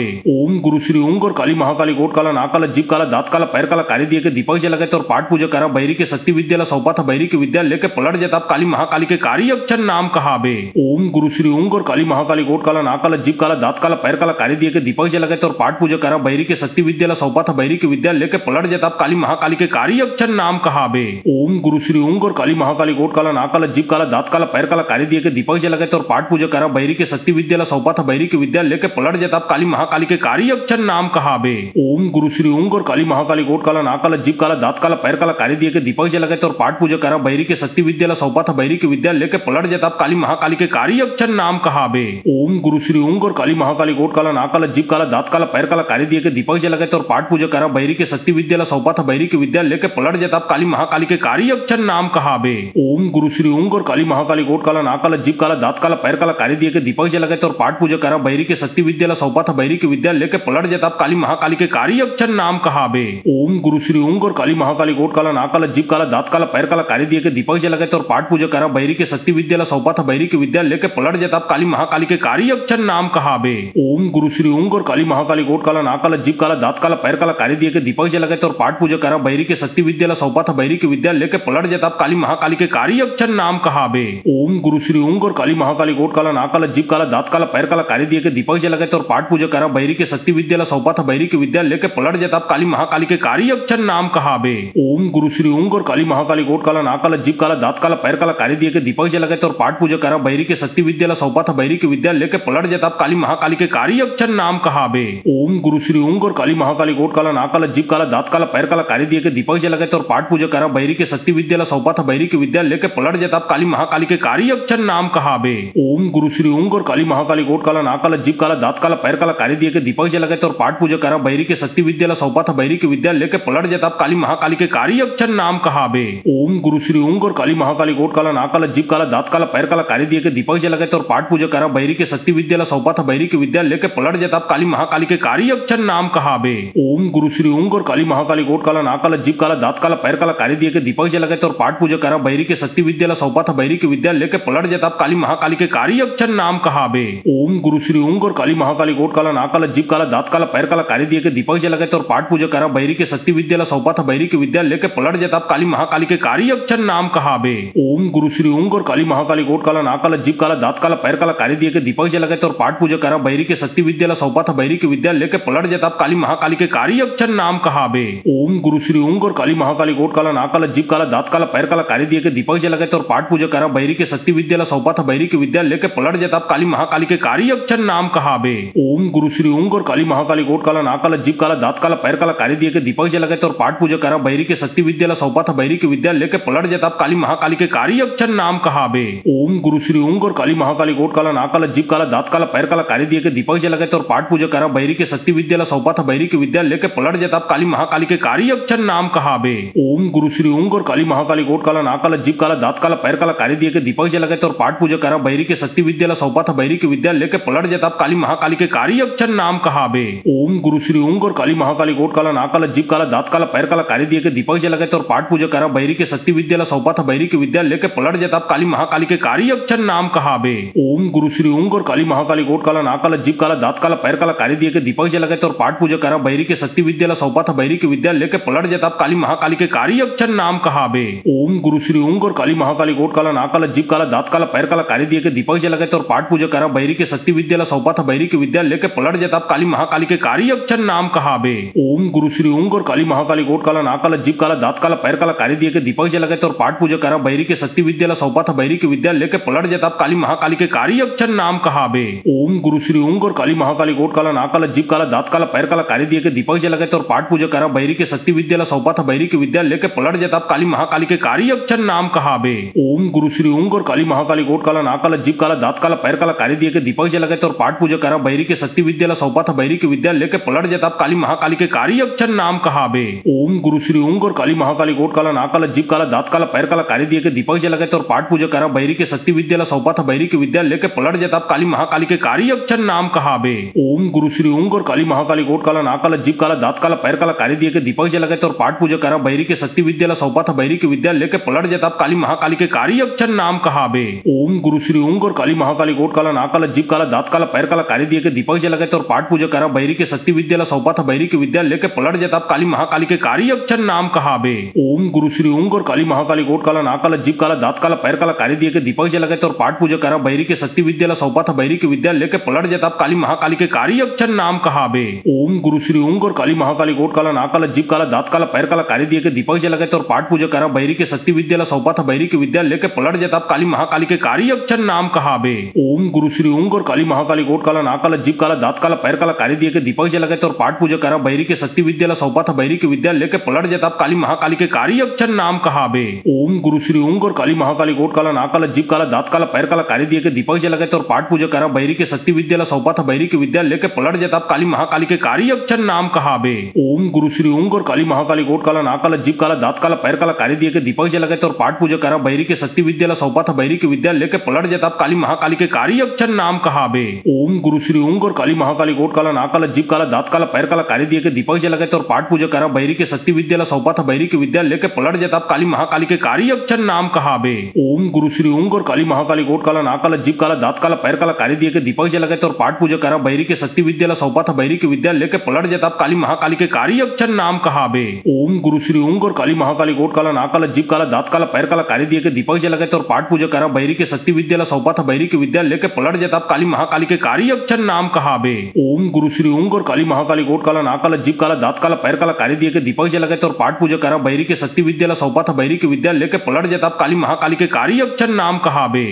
ओम गुरु श्री ओंग और काली महाकाली गोट काला नाक काला जीभ काला दांत काला पैर काला कार्य दिए के दीपक जलगत और पाठ पूजा करा बैरी के शक्ति विद्यालय सौपा था बैरी के विद्या लेके पलट जताब काली महाकाली के कार्य अक्षर नाम कहाबे। ओम गुरु श्री ओंग और काली महाकाली गोट काला नाक काला जीभ काला दांत काला पैर काला कार्य दिए के दीपक जलगत और पाठ पूजा करा बैरी के शक्ति विद्यालय सौपा था बैरी के विद्या लेके पलट जताब काली महाकाली के कार्य अक्षर नाम कहाबे। ओम गुरु श्री ओंग और काली महाकाली गोट काला नाक काला जीभ काला दांत काला पैर काला कार्य दिए के दीपक जलगत और पाठ पूजा करा बैरी के शक्ति विद्यालय सौपा था बैरी के विद्या लेके पलट जताब काली महाकाली के कारी अक्षर नाम कहावे। ओम गुरु श्री ऊंग और काली महाकाली गोट काला नाक काला जीभ काला दांत काला पैर काला कारी दिए के दीपक जला और पाठ पूजा करा बैरी के शक्ति विद्या सौपा था बैरी की विद्या लेके पलट जाता काली महाकाली के कारी अक्षर नाम कहावे। ओम गुरु श्री ऊंग और काली महाकाली गोट काला नाक काला जीभ काला दांत काला पैर काला कारी दिए के दीपक जला और पाठ पूजा करा बैरी के शक्ति विद्या सौपा था बैरी की विद्या लेके पलट जाता काली महाकाली के कारी अक्षर नाम कहावे। ओम गुरु श्री ऊंग और काली महाकाली गोट काला नाक काला जीभ काला दांत काला पैर काला कारी दिए के दीपक जला और पाठ पूजा करा बैरी के शक्ति विद्या सौपा था बैरी की विद्या लेके पलट जाता काली महाकाली के कारी अक्षर नाम कहावे। ओम गुरु श्री ऊंग और काली महाकाली गोट काला नाक काला जीभ काला दांत काला पैर काला कारी दिए के दीपक जला और पाठ पूजा करा बैरी के शक्ति विद्या सौपा था बैरी की विद्या लेके पलट जाता काली महाकाली के कारी अक्षर नाम कहावे। ओम गुरु श्री ऊंग और काली महाकाली गोट काला नाक काला जीभ काला दांत काला पैर काला कारी दिए के दीपक जला और पाठ पूजा करा बैरी के शक्ति विद्या सौपा था बैरी की विद्या लेके पलट जाता काली महाकाली के कारी अक्षर नाम कहावे। ओम गुरु श्री ऊंग और काली महाकाली गोट काला नाक काला जीभ काला दांत काला पैर काला कारी दिए के दीपक जला और पाठ पूजा करा बैरी के शक्ति विद्या सौपा था बैरी की विद्या लेके पलट जाता काली महाकाली के कारी अक्षर नाम कहावे। ओम गुरु श्री ऊंग और काली महाकाली गोट काला नाक काला जीभ काला दांत काला पैर काला कारी दिए के दीपक जला और पाठ पूजा करा बैरी के शक्ति विद्या सौपा था बैरी की विद्या लेके पलट जाता काली महाकाली के कारी अक्षर नाम कहावे। ओम गुरु श्री ऊंग और काली महाकाली गोट काला नाक काला जीभ काला दांत काला पैर काला कारी दिए के दीपक जला और पाठ पूजा करा बैरी के शक्ति विद्या सौपा था बैरी की विद्या लेके पलट जाता काली महाकाली के कारी अक्षर नाम कहावे। ओम गुरु श्री ऊंग और काली महाकाली गोट काला नाक काला जीभ काला दांत काला पैर काला कारी दिए के दीपक जला और पाठ पूजा करा बैरी के शक्ति विद्या सौपा था बैरी की विद्या लेके पलट जाता काली महाकाली के कारी अक्षर नाम कहावे। ओम गुरु श्री ऊंग और काली महाकाली गोट काला नाक काला जीभ काला दांत काला पैर काला कारी दिए के दीपक जला और पाठ पूजा करा बैरी के शक्ति विद्या सौपा था बैरी की विद्या लेके पलट जाता काली महाकाली के कारी अक्षर नाम कहावे। ओम गुरु श्री ऊंग और काली महाकाली गोट काला नाक काला जीभ काला दांत काला पैर काला कारी दिए के दीपक जला और पाठ पूजा करा बैरी के शक्ति विद्या सौपा था बैरी की विद्या लेके पलट जाता काली महाकाली के कारी अक्षर नाम कहावे। ओम गुरु श्री ऊंग और काली महाकाली गोट काला नाक काला जीभ काला दांत काला पैर काला कारी दिए के दीपक जला और पाठ पूजा करा बैरी के शक्ति विद्या सौपा था बैरी की विद्या लेके पलट जाता काली महाकाली के कारी अक्षर नाम कहावे। ओम गुरु श्री ऊंग और काली महाकाली गोट काला नाक काला जीभ काला दांत काला पैर काला कारी दिए के दीपक जला और पाठ पूजा करा बैरी के शक्ति विद्या सौपा था बैरी की विद्या लेके पलट जाता काली महाकाली के कारी अक्षर नाम कहावे। ओम गुरु श्री ऊंग और काली महाकाली गोट काला नाक काला जीभ काला दांत काला पैर काला कारी दिए के दीपक जला और पाठ पूजा करा बैरी के शक्ति विद्या सौपा था बैरी की विद्या लेके पलट जाता काली महाकाली के कारी अक्षर नाम कहावे। ओम गुरु श्री ऊंग और काली महाकाली गोट काला नाक काला जीभ काला दांत काला पैर काला कारी दिए के दीपक जला और पाठ पूजा करा बैरी के शक्ति विद्या सौपा था बैरी की विद्या लेके पलट जाता काली महाकाली के कारी अक्षर नाम कहावे। ओम गुरु श्री ऊंग और काली महाकाली गोट काला नाक काला जीभ काला दांत काला पैर काला कारी दिए के दीपक जला और पाठ पूजा करा बैरी के शक्ति विद्या सौपा था बैरी की विद्या लेके पलट जाता काली महाकाली के कारी अक्षर नाम कहावे। ओम गुरु श्री ऊंग और काली महाकाली गोट काला नाक काला जीभ काला दांत काला पैर काला कारी दिए के दीपक जला और पाठ पूजा करा बैरी के शक्ति विद्या सौपा था बैरी की विद्या लेके पलट जाता काली महाकाली के कारी अक्षर नाम कहावे। ओम गुरु श्री ऊंग और काली महाकाली गोट काला नाक काला जीभ काला दांत काला पैर काला कारी दिए के दीपक जला और पाठ पूजा करा बैरी के शक्ति विद्या सौपा था बैरी की विद्या लेके पलट जाता काली महाकाली के कारी अक्षर नाम कहावे। ओम गुरु श्री ऊंग और काली महाकाली गोट काला नाक काला जीभ काला दांत काला पैर काला कारी दिए के दीपक जला और पाठ पूजा करा बैरी के शक्ति विद्या सौपा था बैरी की विद्या लेके पलट जाता काली महाकाली के कारी अक्षर नाम कहावे। ओम गुरु श्री ऊंग और काली महाकाली गोट काला नाक काला जीभ काला दांत काला पैर काला कारी दिए के दीपक जला और पाठ पूजा करा बैरी के शक्ति विद्या सौपा था बैरी की विद्या लेके पलट जाता काली महाकाली के कारी अक्षर नाम कहावे। ओम गुरु श्री ऊंग और काली महाकाली गोट काला नाक काला जीभ काला दांत काला पैर काला कारी दिए के दीपक जला और पाठ पूजा करा बैरी के शक्ति विद्या सौपा था बैरी की विद्या लेके पलट जाता काली महाकाली के कारी अक्षर नाम कहावे। ओम गुरु श्री ऊंग और काली महाकाली गोट काला नाक काला जीभ काला दांत काला पैर काला कारी दिए के दीपक जला और पाठ पूजा करा बैरी के शक्ति विद्या सौपा था बैरी की विद्या लेके पलट जाता काली महाकाली के कारी अक्षर नाम कहावे। ओम गुरु श्री ऊंग और काली महाकाली गोट काला नाक काला जीभ काला दांत काला पैर काला कारी दिए के दीपक जला और पाठ पूजा करा बैरी के शक्ति विद्या सौपा था बैरी की विद्या लेके पलट जाता काली महाकाली के कारी अक्षर नाम कहावे। ओम गुरु श्री ऊंग और काली महाकाली गोट काला नाक काला जीभ काला दांत काला पैर काला कारी दिए के दीपक जला और पाठ पूजा करा बैरी के शक्ति विद्या सौपा था बैरी की विद्या लेके पलट जाता काली महाकाली के कारी अक्षर नाम कहावे। ओम गुरु श्री ऊंग और काली महाकाली गोट काला नाक काला जीभ काला दांत काला पैर काला कारी दिए के दीपक जला और पाठ पूजा करा बैरी के शक्ति विद्या सौपा था बैरी की विद्या लेके पलट जाता काली महाकाली के कारी अक्षर नाम कहावे। ओम गुरु श्री ऊंग और काली महाकाली गोट काला नाक काला जीभ काला दांत काला पैर काला कारी दिए के दीपक जला और पाठ पूजा करा बैरी के शक्ति विद्या सौपा था बैरी की विद्या लेके पलट जाता काली महाकाली के कारी अक्षर नाम कहावे। ओम गुरु श्री ऊंग और काली महाकाली गोट काला नाक काला जीभ काला दांत काला पैर काला कारी दिए के दीपक जला और पाठ पूजा करा बैरी के शक्ति विद्या सौपा था बैरी की विद्या लेके पलट जाता काली महाकाली के कारी अक्षर नाम कहावे। ओम गुरु श्री ऊंग और काली महाकाली गोट काला नाक काला जीभ काला दांत काला पैर काला कारी दिए के दीपक जला और पाठ पूजा करा बैरी के शक्ति विद्या सौपा था बैरी की विद्या लेके पलट जाता काली महाकाली के कारी अक्षर नाम कहावे। ओम गुरु श्री ऊंग और काली महाकाली गोट काला नाक काला जीभ काला दांत काला पैर काला कारी दिए के दीपक जलगे और पाठ पूजा करा बैरी के शक्ति विद्यालय सौपा था बैरी के विद्या लेके पलट जताब काली महाकाली के कारी अक्षर नाम कहाबे। ओम गुरु श्री ओम और काली महाकाली गोट काला नाक काला जीभ काला दांत काला पैर काला कारी दिए के दीपक जलगे और पाठ पूजा करा बैरी के शक्ति विद्यालय सौपा था बैरी के विद्या लेके पलट जताब काली महाकाली के कारी अक्षर नाम कहाबे। ओम गुरु श्री ओम और काली महाकाली गोट काला नाक काला जीभ काला दांत काला पैर काला कारी दिए के दीपक जलगे और पाठ पूजा करा बैरी के शक्ति विद्यालय सौपा था बैरी के विद्या लेके पलट जताब काली महाकाली के कारी अक्षर नाम कहाबे। ओम गुरु श्री ओम और काली महाकाली गोट काला नाक काला जीभ काला दांत काला पैर काला कारी दिए के दीपक जलगे और पाठ पूजा करा बैरी के शक्ति विद्यालय सौपा था बैरी के विद्या लेके पलट जताब काली महाकाली के कारी अक्षर नाम कहाबे। ओम गुरु श्री ओम और काली महाकाली गोट काला नाक काला जीभ काला दांत काला पैर काला कारी दिए के दीपक जलगे और पाठ पूजा करा बैरी के शक्ति विद्यालय सौपा था बैरी के विद्या लेके पलट जताब काली महाकाली के कारी अक्षर नाम कहाबे। ओम गुरु श्री ओम और काली महाकाली गोट काला नाक काला जीभ काला दांत काला पैर काला कारी दिए के दीपक जलगे और पाठ पूजा करा बैरी के शक्ति विद्यालय सौपा था बैरी के विद्या लेके पलट जताब काली महाकाली के कारी अक्षर नाम कहाबे।